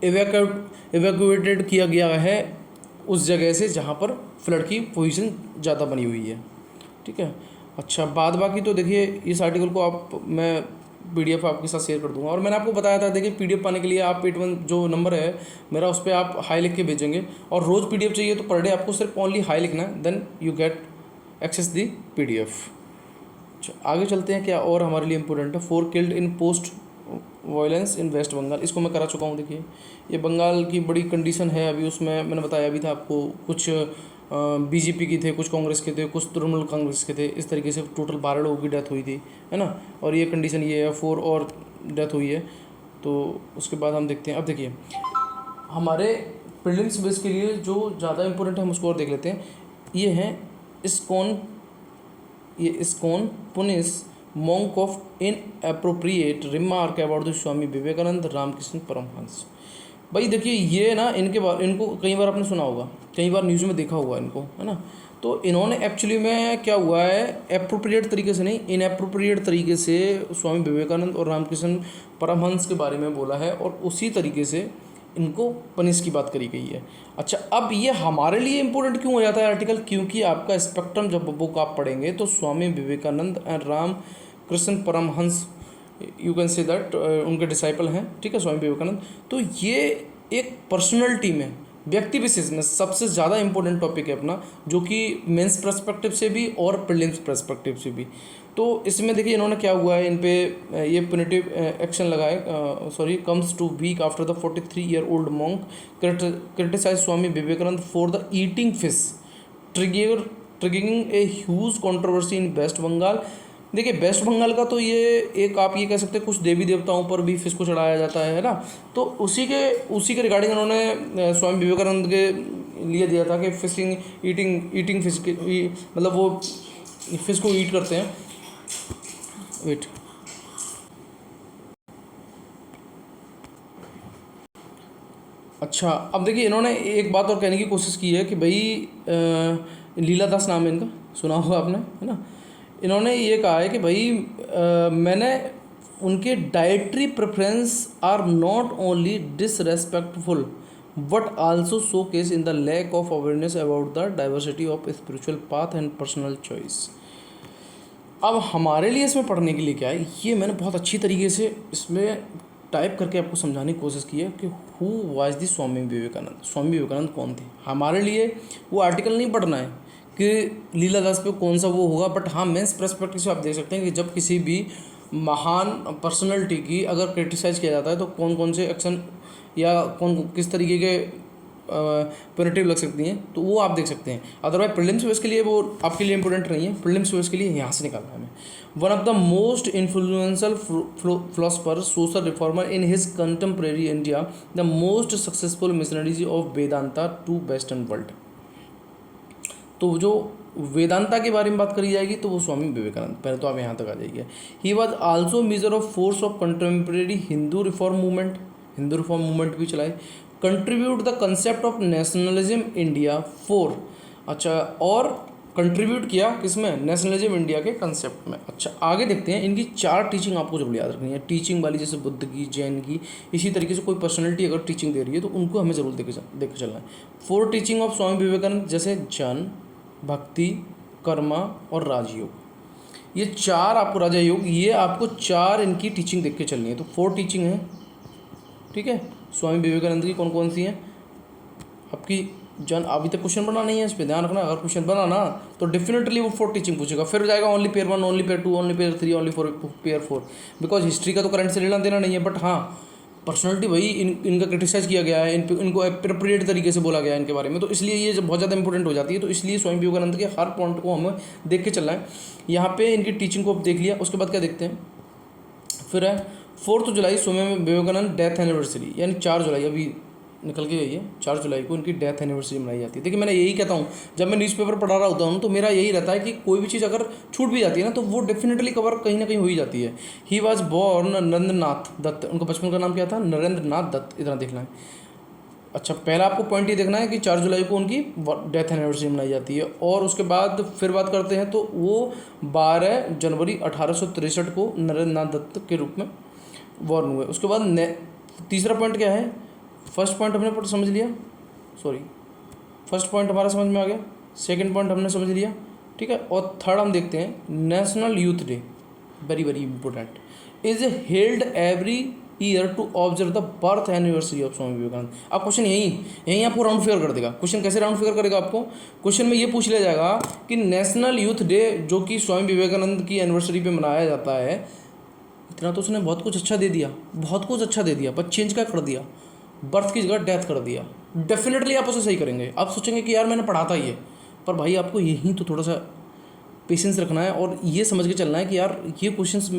एवैक्यूएटेड किया गया है उस जगह से जहाँ पर फ्लड की पोजीशन ज़्यादा बनी हुई है, ठीक है। अच्छा, बाद बाकी तो देखिए इस आर्टिकल को मैं PDF आपके साथ शेयर कर दूंगा। और मैंने आपको बताया था, देखिए PDF पाने के लिए आप 81 जो नंबर है मेरा, उस पर आप हाई लिख के भेजेंगे, और रोज़ PDF चाहिए तो पर डे आपको सिर्फ ओनली हाई लिखना है, then you get access the PDF। अच्छा, आगे चलते हैं, क्या और हमारे लिए इम्पोर्टेंट है। 4 killed in post violence in West Bengal, इसको मैं करा चुका हूँ। देखिए ये बंगाल की बड़ी कंडीशन है अभी, उसमें मैंने बताया भी था आपको, कुछ BJP की थे, कुछ कांग्रेस के थे, कुछ तृणमूल कांग्रेस के थे, इस तरीके से टोटल 12 लोगों की डेथ हुई थी, है ना। और ये कंडीशन ये है, 4 और डेथ हुई है। तो उसके बाद हम देखते हैं, अब देखिए हमारे प्रीलिम्स बेस के लिए जो ज़्यादा इंपॉर्टेंट है हम उसको और देख लेते हैं। ये हैं ISKCON punishes monk of inappropriate remark about the Swami Vivekananda Ramakrishna Paramahamsa. भाई देखिए ये ना इनको कई बार आपने सुना होगा, कई बार न्यूज़ में देखा होगा इनको, है ना। तो इन्होंने एक्चुअली में क्या हुआ है, एप्रोप्रिएट तरीके से नहीं, इनएप्रोप्रिएट तरीके से स्वामी विवेकानंद और रामकृष्ण परमहंस के बारे में बोला है, और उसी तरीके से इनको पनिश की बात करी गई है। अच्छा, अब ये हमारे लिए इम्पोर्टेंट क्यों हो जाता है आर्टिकल, क्योंकि आपका स्पेक्ट्रम जब बुक आप पढ़ेंगे तो Swami Vivekananda and Ramakrishna Paramahamsa, you can say that उनके डिसाइपल हैं, ठीक है, स्वामी विवेकानंद। तो ये एक पर्सनैलिटी में, व्यक्ति विशेष में सबसे ज़्यादा इंपॉर्टेंट टॉपिक है अपना, जो कि मेंस पर्सपेक्टिव से भी और प्रीलिम्स पर्सपेक्टिव से भी। तो इसमें देखिए इन्होंने क्या हुआ है, इन पे ये पुनिटिव एक्शन लगाए, comes to week after the 43-year-old monk criticise Swami Vivekananda for the eating fish, triggering a huge controversy in West Bengal. देखिए वेस्ट बंगाल का तो ये एक आप ये कह सकते हैं, कुछ देवी देवताओं पर भी फिश को चढ़ाया जाता है ना। तो उसी के रिगार्डिंग उन्होंने स्वामी विवेकानंद के लिए दिया था कि फिशिंग ईटिंग फिश के, मतलब वो फिश को ईट करते हैं। वेट, अच्छा, अब देखिए इन्होंने एक बात और कहने की कोशिश की है कि भाई लीला दास नाम है इनका, सुना होगा आपने, है ना। इन्होंने ये कहा है कि भाई मैंने उनके dietary preference are not only disrespectful but also showcases in the lack of awareness about the diversity of spiritual path and personal choice. अब हमारे लिए इसमें पढ़ने के लिए क्या है, ये मैंने बहुत अच्छी तरीके से इसमें टाइप करके आपको समझाने की कोशिश की है कि who was the Swami Vivekananda. Swami Vivekananda कौन थे हमारे लिए। वो आर्टिकल नहीं पढ़ना है कि लीला दास पे कौन सा वो होगा, बट हाँ मेंस पर्सपेक्टिव से आप देख सकते हैं कि जब किसी भी महान पर्सनैलिटी की अगर क्रिटिसाइज़ किया जाता है तो कौन कौन से एक्शन या कौन किस तरीके के पॉजिटिव लग सकती हैं, तो वो आप देख सकते हैं। अदरवाइज प्रीलिम्स बेस के लिए वो आपके लिए इंपॉर्टेंट नहीं है, प्रीलिम्स बेस के लिए यहाँ से निकालना है हमें। One of the most influential philosopher social reformer in his contemporary India, the most successful missionaries of Vedanta to western world. तो जो वेदांता के बारे में बात करी जाएगी तो वो स्वामी विवेकानंद, पहले तो आप यहाँ तक आ जाइए। He was also measure of force of contemporary Hindu reform movement, Hindu reform movement भी चलाए। Contribute the concept of nationalism India four, अच्छा, और कंट्रीब्यूट किया किसमें, नेशनलिज्म इंडिया के कंसेप्ट में। अच्छा, आगे देखते हैं इनकी 4 टीचिंग आपको जरूर याद रखनी है। टीचिंग वाली जैसे बुद्ध की, जैन की, इसी तरीके से कोई पर्सनैलिटी अगर टीचिंग दे रही है तो उनको हमें ज़रूर देख के चलना है। 4 टीचिंग ऑफ स्वामी विवेकानंद जैसे जन, भक्ति, कर्मा और राजयोग, ये 4 आपको राजा योग, ये आपको 4 इनकी टीचिंग देख के चलनी है। तो 4 टीचिंग है, ठीक है, स्वामी विवेकानंद की कौन कौन सी हैं आपकी जन। अभी तक क्वेश्चन बना नहीं है, इस पर ध्यान रखना। अगर क्वेश्चन बना ना तो डेफिनेटली वो 4 टीचिंग पूछेगा, फिर जाएगा only pair 1, only pair 2, only pair 3, only pair 4, because history का तो करंट से लेना देना नहीं है। बट हाँ पर्सनैलिटी भाई इनका क्रिटिसाइज किया गया है, इनको अप्रोप्रिएट तरीके से बोला गया है इनके बारे में, तो इसलिए ये बहुत ज़्यादा इंपॉर्टेंट हो जाती है। तो इसलिए स्वामी विवेकानंद के हर पॉइंट को हमें देख के चलना है। यहाँ पे इनकी टीचिंग को अब देख लिया, उसके बाद क्या देखते हैं फिर है 4 जुलाई स्वामी विवेकानंद डेथ एनिवर्सरी, यानी 4 जुलाई अभी निकल के गई है, 4 जुलाई को इनकी डेथ एनिवर्सरी मनाई जाती है। देखिए मैंने यही कहता हूँ, जब मैं न्यूज़पेपर पढ़ा रहा होता हूँ तो मेरा यही रहता है कि कोई भी चीज़ अगर छूट भी जाती है ना तो वो डेफिनेटली कवर कहीं ना कहीं हो ही जाती है। He was born Narendranath Datta, उनका बचपन का नाम क्या था, नरेंद्रनाथ दत्त, इतना देखना है। अच्छा, पहला आपको पॉइंट ये देखना है कि 4 जुलाई को उनकी डेथ एनिवर्सरी मनाई जाती है। और उसके बाद फिर बात करते हैं तो वो 12 जनवरी 1863 को नरेंद्रनाथ दत्त के रूप में बॉर्न हुए। उसके बाद तीसरा पॉइंट क्या है, फर्स्ट पॉइंट हमने समझ लिया, फर्स्ट पॉइंट हमारा समझ में आ गया, सेकंड पॉइंट हमने समझ लिया, ठीक है। और थर्ड हम देखते हैं national youth day, very very important, is held every year to observe the birth anniversary of Swami Vivekananda. अब क्वेश्चन यही आपको राउंड फिगर कर देगा। क्वेश्चन कैसे राउंड फिगर करेगा आपको, क्वेश्चन में ये पूछ लिया जाएगा कि नेशनल यूथ डे जो कि स्वामी विवेकानंद की एनिवर्सरी पे मनाया जाता है, इतना तो उसने बहुत कुछ अच्छा दे दिया, बहुत कुछ अच्छा दे दिया, पर चेंज क्या कर दिया, बर्थ की जगह डेथ कर दिया। डेफिनेटली आप उसे सही करेंगे। आप सोचेंगे कि यार मैंने पढ़ा था ये, पर भाई आपको यही तो थोड़ा सा पेशेंस रखना है और ये समझ के चलना है कि यार ये क्वेश्चंस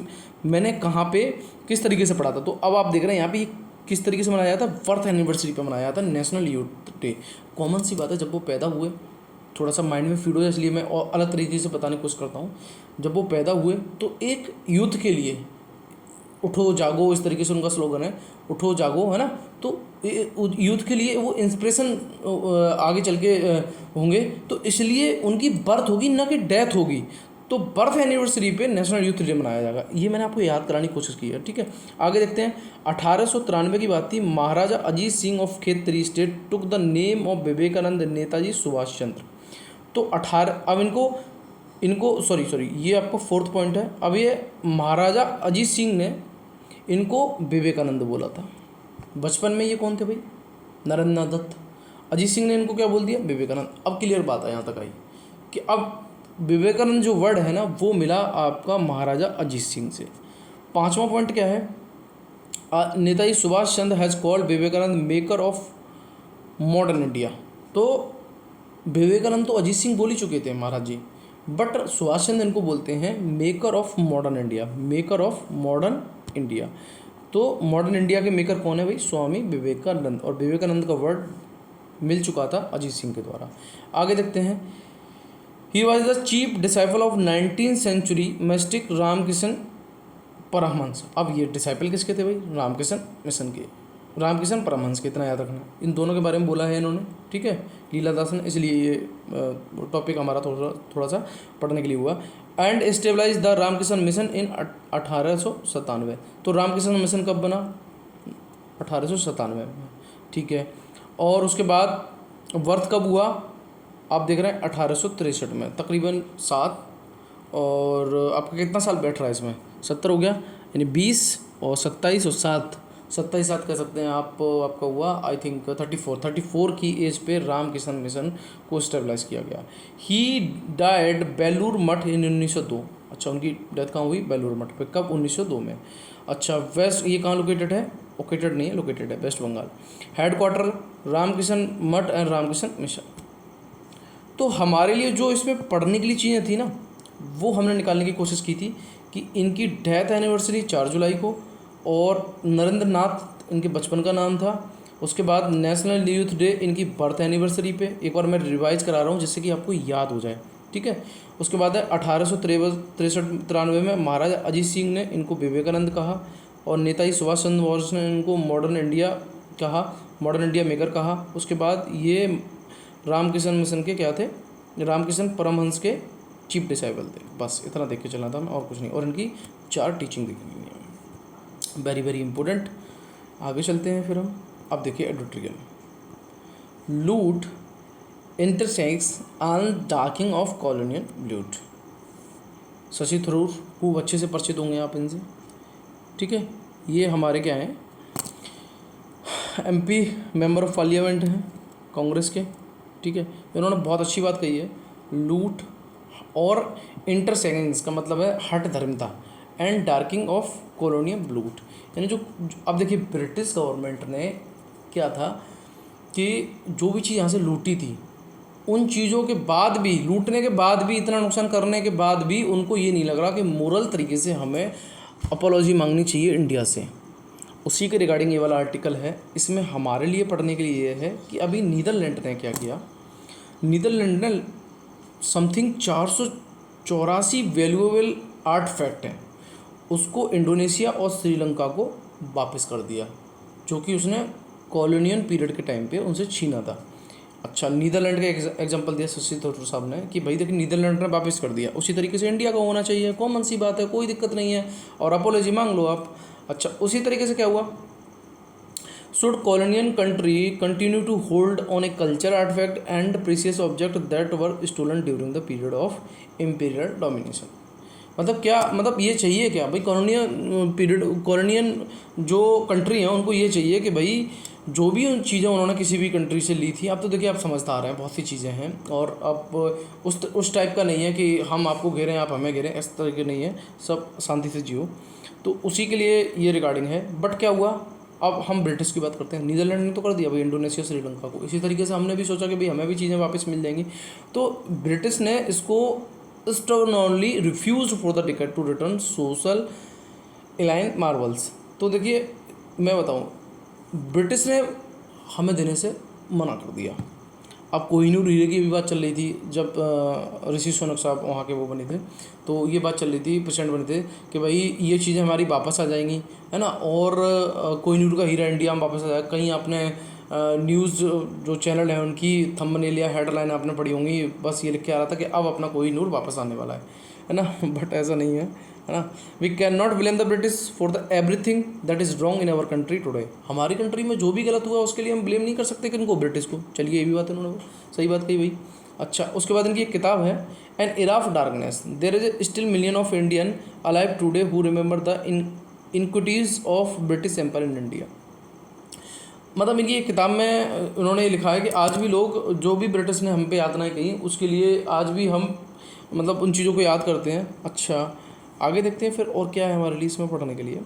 मैंने कहाँ पे किस तरीके से पढ़ा था। तो अब आप देख रहे हैं यहाँ पे किस तरीके से मनाया था, बर्थ एनिवर्सरी पे मनाया था नेशनल यूथ डे। कॉमन सी बात है, जब वो पैदा हुए थोड़ा सा माइंड में फीड हो जाए, इसलिए मैं और अलग तरीके से बताने की कोशिश करता हूँ। जब वो पैदा हुए तो एक यूथ के लिए उठो जागो, इस तरीके से उनका स्लोगन है, उठो जागो, है ना। तो यूथ के लिए वो इंस्पिरेशन आगे चल के होंगे, तो इसलिए उनकी बर्थ होगी ना कि डेथ होगी। तो बर्थ एनिवर्सरी पे नेशनल यूथ डे मनाया जाएगा, ये मैंने आपको याद कराने की कोशिश की है, ठीक है। आगे देखते हैं 1893 की बात थी। Maharaja Ajit Singh of Khetri state took the name of Vivekananda Netaji Subhash Chandra. तो 18 अब इनको सॉरी ये आपका 4th पॉइंट है। अब ये महाराजा अजीत सिंह ने इनको विवेकानंद बोला था। बचपन में ये कौन थे भाई, नरेंद्रनाथ दत्त। अजीत सिंह ने इनको क्या बोल दिया, विवेकानंद। अब क्लियर बात है यहाँ तक आई कि अब विवेकानंद जो वर्ड है ना वो मिला आपका महाराजा अजीत सिंह से। 5वां पॉइंट क्या है, Netaji Subhash Chandra has called Vivekananda maker of modern India. तो विवेकानंद तो अजीत सिंह बोल ही चुके थे महाराज जी, बट सुभाष चंद्र इनको बोलते हैं maker of modern India, maker of modern India. तो मॉडर्न इंडिया के मेकर कौन है भाई, स्वामी विवेकानंद। और विवेकानंद का वर्ड मिल चुका था अजीत सिंह के द्वारा। आगे देखते हैं, he was the chief disciple of 19th century mystic Ramakrishna Paramahamsa. अब ये डिसाइपल किसके थे भाई, रामकृष्ण मिशन के। रामकिशन परमहंस के, इतना याद रखना, इन दोनों के बारे में बोला है इन्होंने, ठीक है, लीलादास ने, इसलिए ये टॉपिक हमारा थोड़ा सा पढ़ने के लिए हुआ। And established the Ramakrishna mission in 1897। तो रामकिशन मिशन कब बना? 1897 में, ठीक है। और उसके बाद वर्थ कब हुआ? आप देख रहे हैं 1863 में, तकरीबन 7, और आपका कितना साल बैठ रहा है इसमें? 70 हो गया, यानी 20 और 27 और 7, 27 कह सकते हैं आप। आपका हुआ आई थिंक 34 की एज पे रामकिशन मिशन को स्टेबलाइज किया गया। ही डाइड बेलूर मठ इन 1902। अच्छा, उनकी डेथ कहाँ हुई? बेलूर मठ पे, कब? 1902 में। अच्छा, वेस्ट, ये कहाँ लोकेटेड है? लोकेटेड नहीं है, लोकेटेड है West Bengal. Headquarter Ramakrishna Math and Ramkishan mission. तो हमारे लिए जो इसमें पढ़ने के लिए चीज़ें थी ना, वो हमने निकालने की कोशिश की थी कि इनकी डेथ एनिवर्सरी 4 जुलाई को, और नरेंद्र नाथ इनके बचपन का नाम था। उसके बाद नेशनल यूथ डे इनकी बर्थ एनिवर्सरी पे, एक बार मैं रिवाइज करा रहा हूँ जिससे कि आपको याद हो जाए, ठीक है। उसके बाद है 1863-93 में महाराजा अजीत सिंह ने इनको विवेकानंद कहा, और नेताजी सुभाष चंद्र बोस ने इनको मॉडर्न इंडिया कहा, मॉडर्न इंडिया मेकर कहा। उसके बाद ये रामकिशन मिशन के क्या थे? रामकिशन परमहंस के चीफ डिसाइबल थे। बस इतना देख के चलना था मैं, और कुछ नहीं। और इनकी 4 टीचिंग देखनी है, वेरी वेरी इंपॉर्टेंट। आगे चलते हैं फिर हम। अब देखिए एडिटोरियल, लूट इंटरसेक्स ऑन डार्किंग ऑफ कॉलोनियल लूट। शशि थरूर खूब अच्छे से परिचित होंगे आप इनसे, ठीक है। ये हमारे क्या हैं? MP मेंबर ऑफ पार्लियामेंट हैं कांग्रेस के, ठीक है। इन्होंने बहुत अच्छी बात कही है, लूट और इंटरसेक्शंस का मतलब है हठ धर्मता, एंड डार्किंग ऑफ कॉलोनियल लूट, यानी जो अब देखिए ब्रिटिश गवर्नमेंट ने क्या था कि जो भी चीज़ यहाँ से लूटी थी, उन चीज़ों के बाद भी, लूटने के बाद भी, इतना नुकसान करने के बाद भी उनको ये नहीं लग रहा कि मोरल तरीके से हमें अपॉलॉजी मांगनी चाहिए इंडिया से। उसी के रिगार्डिंग ये वाला आर्टिकल है। इसमें हमारे लिए पढ़ने के लिए ये है कि अभी नीदरलैंड ने क्या किया। नीदरलैंड ने समथिंग 484 वैल्यूएबल आर्टफैक्ट हैं, उसको इंडोनेशिया और श्रीलंका को वापस कर दिया, जो कि उसने कॉलोनियल पीरियड के टाइम पे उनसे छीना था। अच्छा, नीदरलैंड का एग्जांपल दिया शशि थरूर साहब ने कि भाई देखिए नीदरलैंड ने वापस कर दिया, उसी तरीके से इंडिया का होना चाहिए, कॉमन सी बात है, कोई दिक्कत नहीं है, और अपॉलॉजी मांग लो आप। अच्छा, उसी तरीके से क्या हुआ? Should colonial country continue to hold on a culture artifact and precious object that were stolen during the period of imperial domination. मतलब क्या, मतलब ये चाहिए क्या भाई? कॉलोनियल पीरियड, कॉलोनियल जो कंट्री हैं उनको ये चाहिए कि भाई जो भी उन चीज़ें उन्होंने किसी भी कंट्री से ली थी, अब तो देखिए आप समझदार हैं, बहुत सी चीज़ें हैं, और अब उस टाइप का नहीं है कि हम आपको घेरें आप हमें घेरें, इस तरह के नहीं है, सब शांति से जियो। तो उसी के लिए ये रिगार्डिंग है। बट क्या हुआ, अब हम ब्रिटिश की बात करते हैं। नीदरलैंड ने तो कर दिया भाई इंडोनेशिया श्रीलंका को, इसी तरीके से हमने भी सोचा कि भाई हमें भी चीज़ें वापस मिल जाएंगी। तो ब्रिटिश ने इसको stubbornly refused for the decade to return social alien marvels। तो देखिए मैं बताऊं, ब्रिटिश ने हमें देने से मना कर दिया। अब कोहिनूर हीरे की भी बात चल रही थी, जब ऋषि सुनक साहब वहाँ के वो बने थे, तो ये बात चल रही थी, प्रेसिडेंट बने थे कि भाई ये चीज़ें हमारी वापस आ जाएंगी, है ना, और कोहिनूर का हीरा इंडिया में वापस आ जाएगा। कहीं आपने न्यूज़ जो चैनल है उनकी थंबनेल या हेडलाइन आपने पढ़ी होंगी, बस ये लिख के आ रहा था कि अब अपना कोहिनूर वापस आने वाला है ना। बट ऐसा नहीं है ना। We can not blame the British for the everything that is wrong in our country today. हमारी कंट्री में जो भी गलत हुआ उसके लिए हम ब्लेम नहीं कर सकते कि इनको, ब्रिटिश को। चलिए, ये भी बात उन्होंने सही बात कही भाई। अच्छा, उसके बाद इनकी एक किताब है, an era of darkness, there is still million of Indian alive today who remember the iniquities of British empire in India. मतलब इनकी एक किताब में उन्होंने लिखा है कि आज भी लोग, जो भी ब्रिटिश ने हम पे यातनाएं कहीं, उसके लिए आज भी हम मतलब उन चीज़ों को याद करते हैं। अच्छा, आगे देखते हैं फिर और क्या है हमारे लिए इसमें पढ़ने के लिए।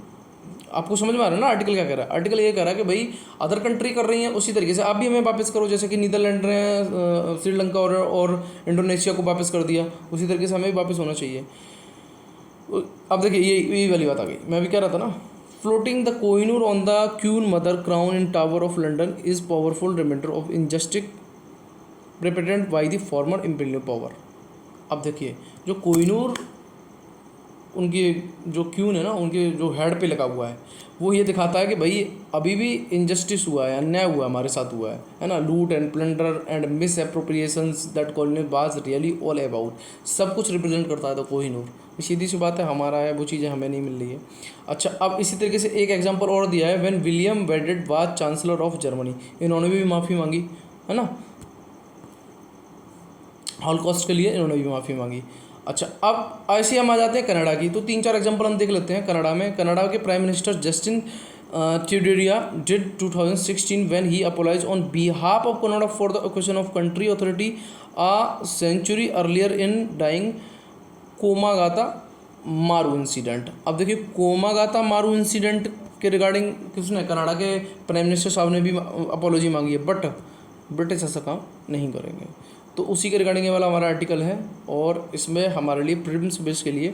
आपको समझ में आ रहा है ना आर्टिकल क्या कह रहा है? आर्टिकल ये कह रहा है कि भाई अदर कंट्री कर रही हैं उसी तरीके से आप भी हमें वापस करो, जैसे कि नीदरलैंड ने श्रीलंका और इंडोनेशिया को वापस कर दिया, उसी तरीके से हमें भी वापस होना चाहिए। अब देखिए यही वाली बात आ गई, मैं भी कह रहा था ना, floating the Kohinoor on the Queen Mother crown in Tower of London is powerful reminder of injustice perpetrated by the former imperial power. अब देखिए, जो कोहिनूर उनकी जो क्यून है ना, उनके जो हेड पे लगा हुआ है, वो ये दिखाता है कि भाई अभी भी इनजस्टिस हुआ है, अन्याय हुआ है, हमारे साथ हुआ है ना। लूट and plunder and miss appropriations that colony was really all about, सब कुछ रिप्रेजेंट करता है तो कोहिनूर। सीधी सी बात है, हमारा है वो चीज़ें हमें नहीं मिल रही है। अच्छा, अब इसी तरीके से एक एग्जांपल और दिया है, when William वेडेड was chancellor of Germany, इन्होंने भी माफ़ी मांगी है ना, हॉलोकॉस्ट के लिए इन्होंने भी माफ़ी मांगी। अच्छा, अब ऐसे हम आ जाते हैं कनाडा की, तो 3-4 एग्जांपल हम देख लेते हैं कनाडा में। कनाडा के prime minister Justin Trudeau did 2016 when he apologise on behalf of Canada for the occasion of country authority a century earlier in dying Komagata Maru incident. अब देखिए, कोमागाता मारू इंसिडेंट के रिगार्डिंग किसने, कनाडा के प्राइम मिनिस्टर साहब ने भी अपोलॉजी मांगी है, बट ब्रिटिश ऐसा काम नहीं करेंगे। तो उसी के रिगार्डिंग ये वाला हमारा आर्टिकल है, और इसमें हमारे लिए प्रीलिम्स बेस के लिए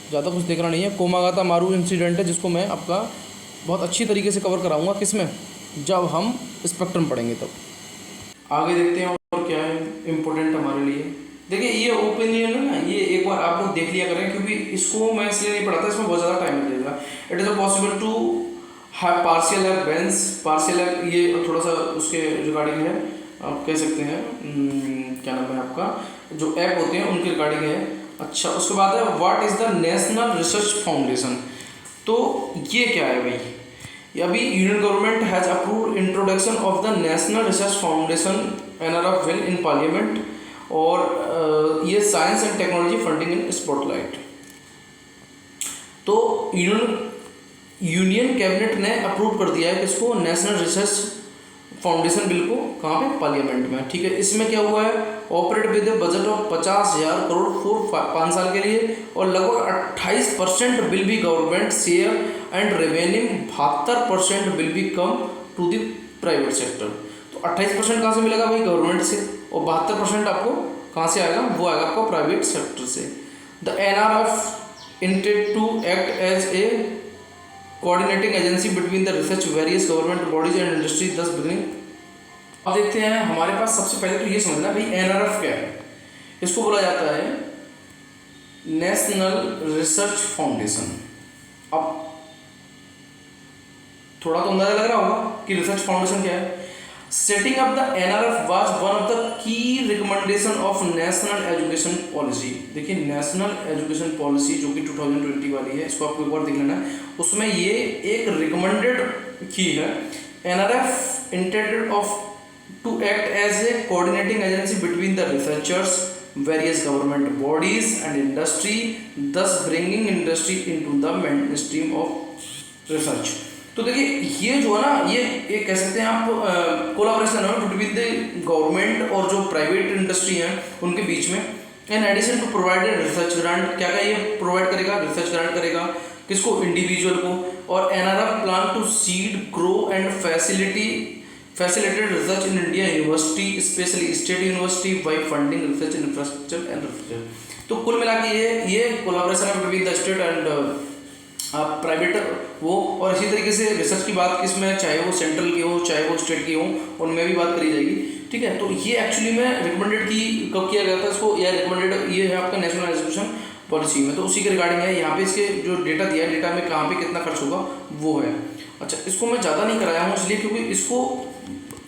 ज़्यादा कुछ देखना नहीं है। कोमागाता मारू इंसिडेंट है, जिसको मैं आपका बहुत अच्छी तरीके से कवर कराऊंगा, किसमें, जब हम स्पेक्ट्रम पढ़ेंगे तब। आगे देखते हैं और क्या है इम्पोर्टेंट हमारे लिए। देखिए, ये ओपिनियन है ना, ये एक बार आप लोग देख लिया करें, क्योंकि इसको मैं इसलिए नहीं पढ़ाता, इसमें बहुत ज़्यादा टाइम लगेगा। It is possible to have partial air bans, partial air ये थोड़ा सा उसके रिगार्डिंग है, आप कह सकते हैं क्या नाम है आपका, जो ऐप होते हैं उनके रिगार्डिंग है। अच्छा, उसके बाद है what is the national research foundation. तो ये क्या है भाई, ये अभी union government has approved introduction of the national research foundation NRF bill in parliament, और ये science and technology funding in spotlight. तो यूनियन कैबिनेट ने अप्रूव कर दिया है इसको, नेशनल रिसर्च फाउंडेशन बिल को, कहाँ पे, पार्लियामेंट में। ठीक है, इसमें क्या हुआ है, operate with budget of 50,000 crore for 5 साल के लिए, और लगभग 28% will be government share and remaining 72% will be come to the private sector. तो 28% कहाँ से मिलेगा भाई, गवर्नमेंट से, और 72% आपको कहाँ से आएगा, वो आएगा आपको प्राइवेट सेक्टर से। The NRF intend to act as a coordinating agency between the research various government bodies and industry दस बिगिनिंग। अब देखते हैं, हमारे पास सबसे पहले तो ये समझना भाई NRF क्या है। इसको बोला जाता है नेशनल रिसर्च फाउंडेशन। अब थोड़ा तो अंदाजा लग रहा होगा कि रिसर्च फाउंडेशन क्या है। Setting up the NRF was one of the key recommendation of national education policy. देखिए, नेशनल एजुकेशन पॉलिसी जो कि 2020 वाली है, इसको आपको एक बार देख लेना है, उसमें ये एक रिकमेंडेड की है। NRF intended of to act as a coordinating agency between the researchers, various government bodies and industry, thus bringing industry into the main stream of research. तो देखिए, ये जो है ना, ये कह सकते हैं आप कोलाब्रेशन है बिटवीन द गवर्नमेंट और जो प्राइवेट इंडस्ट्री है उनके बीच में। In addition to provided research grant, क्या क्या ये प्रोवाइड करेगा, रिसर्च ग्रांट करेगा, किसको, इंडिविजुअल को। और NRF plan to seed grow and facilitated research in India university, specially state university, by funding research infrastructure and research. तो कुल मिला के ये कोलाब्रेशन है between the state and private वो, और इसी तरीके से रिसर्च की बात किसमें, चाहे वो सेंट्रल की हो चाहे वो स्टेट की हो, उनमें भी बात करी जाएगी। ठीक है, तो ये एक्चुअली में रिकमेंडेड की कब किया गया था इसको, यह रिकमेंडेड ये है आपका नेशनल एजुकेशन पॉलिसी में। तो उसी के रिगार्डिंग है, यहाँ पे इसके जो डेटा दिया है, डेटा में कहाँ पे कितना खर्च होगा वो है। अच्छा, इसको मैं ज़्यादा नहीं कराया हूँ इसलिए क्योंकि इसको,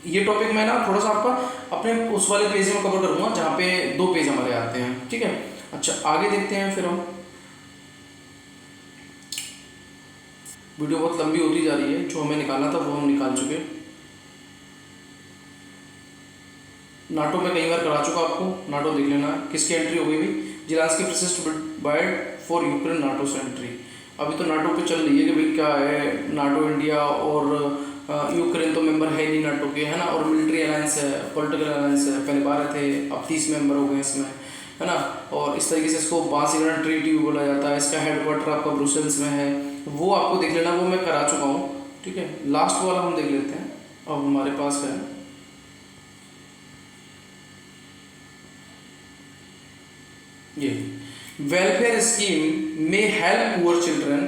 ये टॉपिक मैं ना थोड़ा सा आपका अपने उस वाले पेज में कवर करूँगा जहाँ पे 2 पेज हमारे आते हैं। ठीक है, अच्छा आगे देखते हैं फिर हम। वीडियो बहुत लंबी होती जा रही है, जो हमें निकालना था वो हम निकाल चुके। नाटो में कई बार करा चुका आपको, नाटो देख लेना है किसकी एंट्री हो गई भी, Zelensky persist wide for Ukraine NATO से एंट्री। अभी तो नाटो पे चल रही है कि भाई क्या है, नाटो इंडिया और यूक्रेन तो मेंबर है नहीं नाटो के, है ना, और मिलिट्री अलायंस है, पॉलिटिकल अलायंस है, पहले 12 थे अब 30 मेंबर हो गए इसमें, है ना। और इस तरीके से इसको बार्सिलोना ट्रीटी बोला जाता है। इसका हेडक्वार्टर आपका ब्रुसेल्स में है, वो आपको देख लेना, वो मैं करा चुका हूँ। ठीक है, लास्ट वाला हम देख लेते हैं। अब हमारे पास है ये वेलफेयर स्कीम में help poor children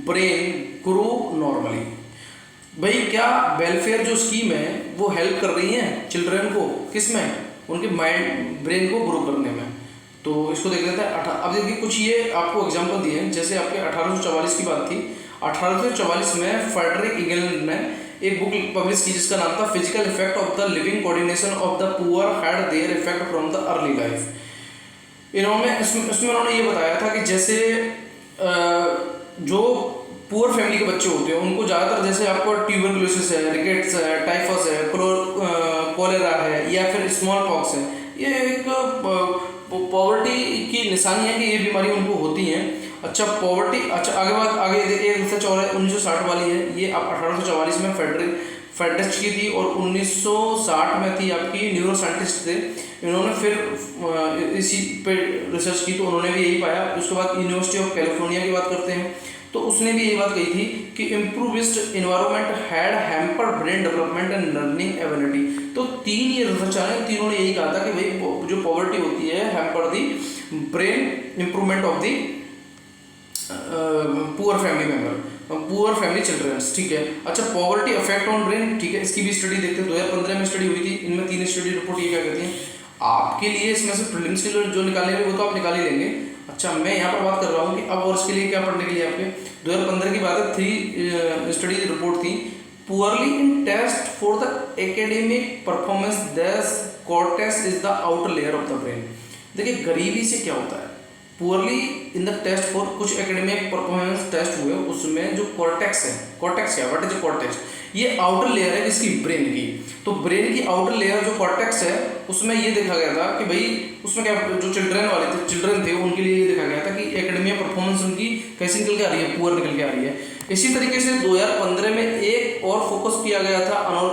brain grow normally. भाई क्या वेलफेयर जो स्कीम है वो हेल्प कर रही है चिल्ड्रन को, किस में, उनके माइंड ब्रेन को ग्रो करने में। तो इसको देख लेते हैं। अब देखिए कुछ ये आपको एग्जाम्पल दिए हैं, जैसे आपके 1844 की बात थी। 1844 में फ्रेडरिक इंगलैंड ने एक बुक पब्लिश की जिसका नाम था physical effect of the living coordination of the poor had there effect from the early life. इन्होंने इसमें उन्होंने ये बताया था कि जैसे जो पुअर फैमिली के बच्चे होते हैं उनको ज़्यादातर जैसे आपको ट्यूबरकुलोसिस है, रिकेट्स है, टाइफस है, कोलेरा है या फिर स्मॉल पॉक्स है, ये एक पॉवर्टी की निशानी है कि ये बीमारी उनको होती हैं। अच्छा पॉवर्टी, अच्छा आगे एक रिसर्च और है 1960 वाली है, ये आप 1844 में फेडरिच की थी और 1960 में थी आपकी न्यूरो साइंटिस्ट थे, इन्होंने फिर इसी पे रिसर्च की तो उन्होंने भी यही पाया। उसके बाद यूनिवर्सिटी ऑफ कैलिफोर्निया की बात करते हैं तो उसने भी यही बात कही थी कि impoverished environment had hampered brain development and learning ability. तो तीन ये रिसर्च आए, तीनों ने यही कहा था कि भाई जो पॉवर्टी होती है hampered the brain improvement of the poor family member, poor family childrens, ठीक है। अच्छा पॉवर्टी अफेक्ट ऑन ब्रेन, ठीक है, इसकी भी स्टडी देखते हैं। 2015 में स्टडी हुई थी, इनमें 3 स्टडी रिपोर्ट ये क्या कहती हैं आपके लिए, इसमें से प्रीलिम्स के जो निकालेंगे वो तो आप निकाल ही लेंगे। अच्छा मैं यहाँ पर बात कर रहा हूँ कि अब और इसके लिए क्या पढ़ने के लिए आपके 2015 की बात है, 3 स्टडी रिपोर्ट थी। Poorly in test for the academic performance this cortex is the outer layer of the brain. देखिए गरीबी से क्या होता है, poorly in the test for कुछ एकेडमिक परफॉर्मेंस टेस्ट हुए उसमें जो कॉर्टेक्स है, कॉर्टेक्स क्या, व्हाट इज कॉर्टेक्स, ये आउटर लेयर है किसकी, ब्रेन की। तो ब्रेन की आउटर लेयर जो कॉर्टेक्स है उसमें ये देखा गया था कि भाई उसमें क्या, जो चिल्ड्रन थे उनके लिए ये देखा गया था कि एकेडमिक परफॉर्मेंस उनकी कैसी निकल के आ रही है, पुअर निकल के आ रही है। इसी तरीके से 2015 में एक और फोकस किया गया था और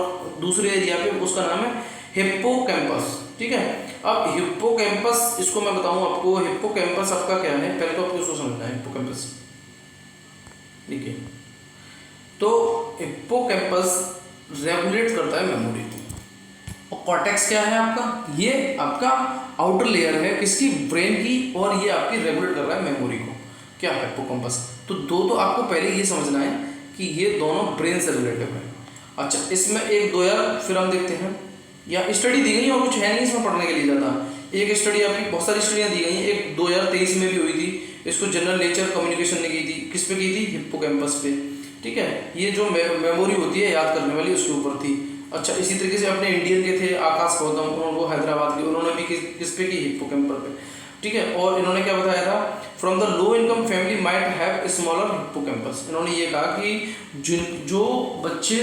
दूसरे एरिया पे, उसका नाम है हिप्पोकैम्पस, ठीक है। अब हिप्पोकैम्पस, इसको मैं बताऊं आपको, हिप्पोकैम्पस आपका क्या है, पहले तो आपको इसको समझना है हिप्पोकैम्पस, ठीक है। तो हिप्पोकैम्पस रेगुलेट करता है मेमोरी को, और कॉर्टेक्स क्या है आपका, ये आपका आउटर लेयर है किसकी, ब्रेन की, और ये आपकी रेगुलेट कर रहा है मेमोरी को, क्या है हिप्पोकैम्पस। तो दो तो आपको पहले ये समझना है कि ये दोनों ब्रेन से रिलेटेड है। अच्छा इसमें एक दो यार फिर हम देखते हैं, या स्टडी दी गई और कुछ है नहीं इसमें पढ़ने के लिए ज़्यादा। एक स्टडी आपकी, बहुत सारी स्टडियाँ दी गई हैं, एक 2023 में भी हुई थी, इसको जनरल नेचर कम्युनिकेशन ने की थी, किस पे की थी, हिप्पोकैम्पस पे, ठीक है। ये जो मेमोरी होती है याद करने वाली उसके ऊपर थी। अच्छा इसी तरीके से अपने इंडियन के थे आकाश गौतम, उनको हैदराबाद के, उन्होंने भी किस पे की, हिप्पोकैम्पस पे, ठीक है। और इन्होंने क्या बताया था, from the low income family might have smaller hippocampus. इन्होंने ये कहा कि जो बच्चे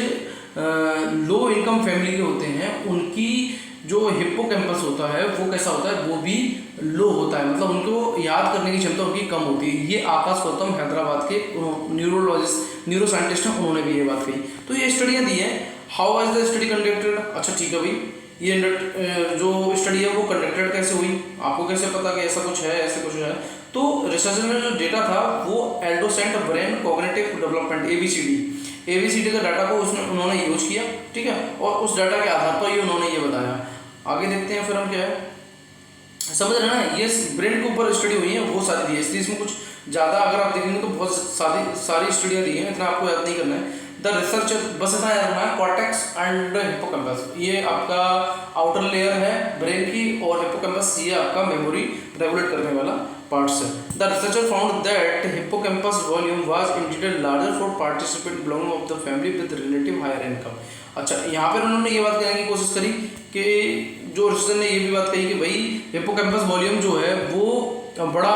लो इनकम फैमिली के होते हैं उनकी जो हिप्पोकैम्पस होता है वो कैसा होता है, वो भी लो होता है, मतलब उनको याद करने की क्षमता उनकी कम होती है। ये आकाश गौतम हैदराबाद के न्यूरो साइंटिस्ट हैं, उन्होंने भी ये बात कही। तो ये स्टडियाँ दी हैं। How was the study conducted, अच्छा ठीक है भाई, ये जो स्टडी है वो कंडक्टेड कैसे हुई, आपको कैसे पता कि ऐसा कुछ है, ऐसा कुछ है। तो रिसर्च में जो डेटा था वो एल्डोसेंट ब्रेन कॉग्निटिव डेवलपमेंट ABCD का डाटा को उन्होंने यूज किया, ठीक है, और उस डाटा के आधार पर ही उन्होंने ये बताया। आगे देखते हैं फिर हम क्या है, समझ रहे ना, ये ब्रेन के ऊपर स्टडी हुई है वो सारी दी है, इसलिए इसमें कुछ ज़्यादा अगर आप देखेंगे तो बहुत सारी स्टडियाँ दी हैं, इतना आपको याद नहीं करना है। द रिसर्च बस इतना याद रखना है, कॉर्टेक्स एंड हिप्पोकैम्पस, ये आपका आउटर लेयर है ब्रेन की, और हिप्पोकैम्पस ये आपका मेमोरी रेगुलेट करने वाला पार्ट्स है। The researcher found that hippocampus volume was indicated larger for participant belonging of the family with relative higher income. अच्छा यहाँ पर उन्होंने ये बात कहने की कोशिश करी कि जो रिसर्चर ने ये भी बात कही कि भाई हिप्पोकैम्पस वॉल्यूम जो है वो बड़ा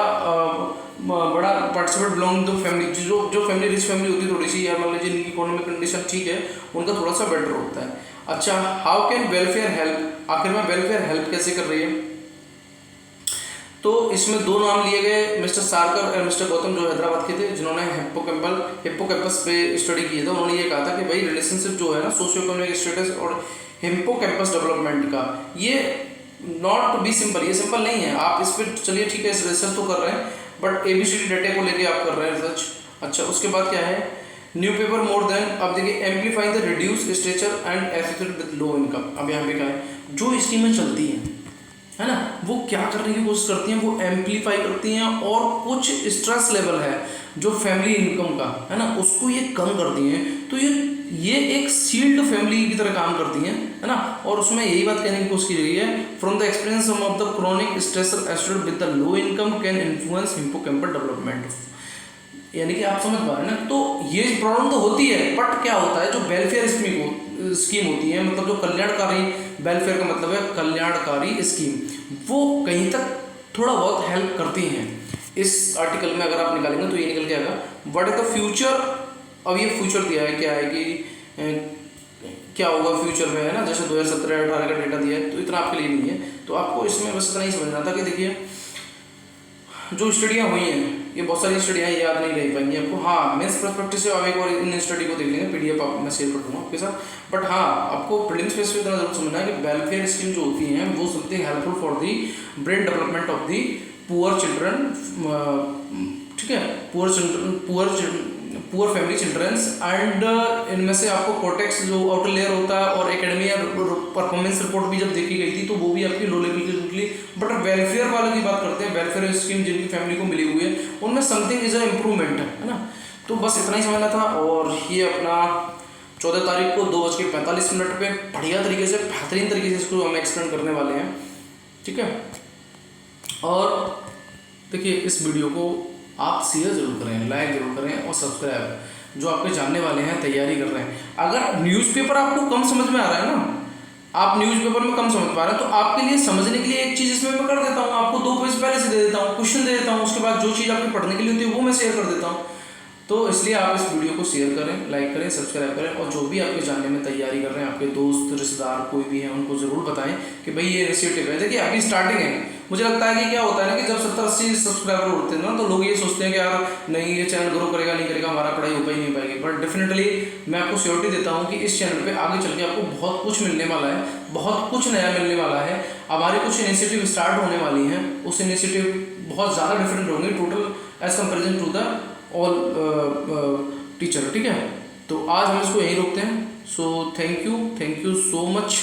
पार्टिसिपेंट बिलोंग टू फैमिली, जो फैमिली रिच फैमिली होती है थोड़ी सी, या मान लीजिए जिनकी इकोनॉमिक कंडीशन ठीक है उनका थोड़ा सा बेटर होता है। अच्छा हाउ कैन वेलफेयर हेल्प, आखिर में वेलफेयर हेल्प कैसे कर रही है, तो इसमें 2 नाम लिए गए, मिस्टर सारकर और मिस्टर गौतम जो हैदराबाद के थे, जिन्होंने हिप्पोकैम्पस पे स्टडी की था। उन्होंने ये कहा था कि भाई रिलेशनशिप जो है ना सोशियो इकोनॉमिक स्टेटस और हिप्पोकैम्पस डेवलपमेंट का, ये नॉट बी सिंपल, ये सिंपल नहीं है। आप इस पर चलिए ठीक है, इस रिसर्च तो कर रहे हैं, बट ABCD डेटा को लेके आप कर रहे हैं रिसर्च। अच्छा उसके बाद क्या है, न्यू पेपर मोर देन, अब देखिए amplifying the reduce stretcher and associated with low income. अब यहाँ पे क्या है, जो स्कीमें चलती हैं है ना, वो क्या करने की कोशिश करती हैं, वो एम्पलीफाई करती हैं, और कुछ स्ट्रेस लेवल है जो फैमिली इनकम का है ना, उसको ये कम कर दिए हैं। तो ये एक सील्ड फैमिली की तरह काम करती हैं, है ना। और उसमें यही बात कहने की कोशिश की गई है, from the experience some of the chronic stressor associated with the low income can influence hippocampal development. यानी कि आप समझ पा रहे हैं ना। तो ये प्रॉब्लम तो होती है, बट क्या होता है, जो वेलफेयर स्कीम होती है, मतलब जो कल्याणकारी, वेलफेयर का मतलब है कल्याणकारी स्कीम, वो कहीं तक थोड़ा बहुत हेल्प करती हैं। इस आर्टिकल में अगर आप निकालेंगे तो ये निकल के आएगा, व्हाट इज द फ्यूचर। अब ये फ्यूचर दिया है, क्या है कि क्या होगा फ्यूचर में, है ना। जैसे 2017-18 का डेटा दिया है, तो इतना आपके लिए नहीं है। तो आपको इसमें बस इतना ही समझना था कि देखिए जो स्टडियाँ हुई हैं, ये बहुत सारी स्टडियाँ याद नहीं रह पाएंगी आपको। हाँ, मेंस पर्सपेक्टिव से आप एक और इन स्टडी को देख लेंगे, पीडीएफ आप मैं शेयर कर दूँगा आपके साथ। बट हाँ, आपको प्रीलिम्स बेस पे इतना जरूर समझना है कि वेलफेयर स्कीम जो होती हैं वो something helpful for the brain development of the poor children, ठीक है, पुअर फैमिली चिल्ड्रंस। एंड इनमें से आपको कोटेक्स जो आउटर लेयर होता है और एकेडमिया परफॉर्मेंस रिपोर्ट भी जब देखी गई थी तो वो भी आपकी लो लेवल की निकली। बट वेलफेयर वालों की बात करते हैं, वेलफेयर स्कीम जिनकी फैमिली को मिली हुई है उनमें समथिंग इज अ इम्प्रूवमेंट, है ना। तो बस इतना ही समझना था। और ये अपना 14 तारीख को 2:45 पे बढ़िया तरीके से, बेहतरीन तरीके से इसको हम एक्सप्लेन करने वाले हैं, ठीक है। और देखिए इस वीडियो को आप शेयर जरूर करें, लाइक जरूर करें और सब्सक्राइब, जो आपके जानने वाले हैं, तैयारी कर रहे हैं। अगर न्यूज़पेपर आपको कम समझ में आ रहा है ना, आप न्यूज़पेपर में कम समझ पा रहे हैं, तो आपके लिए समझने के लिए एक चीज़ इसमें मैं कर देता हूँ, आपको 2 पेज पहले से दे देता हूँ, क्वेश्चन दे देता हूँ, उसके बाद जो चीज़ आपकी पढ़ने के लिए होती है वो मैं शेयर कर देता हूँ। तो इसलिए आप इस वीडियो को शेयर करें, लाइक करें, सब्सक्राइब करें। और जो भी आपके जानने में तैयारी कर रहे हैं, आपके दोस्त रिश्तेदार कोई भी है, उनको ज़रूर बताएं कि भाई ये इनिशिएटिव है। देखिए अभी स्टार्टिंग है, मुझे लगता है कि क्या होता है ना कि जब 70-80 सब्सक्राइबर उठते हैं ना, तो लोग ये सोचते हैं कि यार नहीं ये चैनल ग्रो करेगा नहीं करेगा, हमारा पढ़ाई हो पाई नहीं पाएगी। बट डेफिनेटली मैं आपको श्योरिटी देता हूँ कि इस चैनल पे आगे चल के आपको बहुत कुछ मिलने वाला है, बहुत कुछ नया मिलने वाला है। हमारी कुछ इनिशिएटिव स्टार्ट होने वाली हैं, उस इनिशिएटिव बहुत ज़्यादा डिफरेंट होंगे total as comparison to the all teacher, ठीक है। तो आज हम इसको यहीं रोकते हैं। So thank you so much.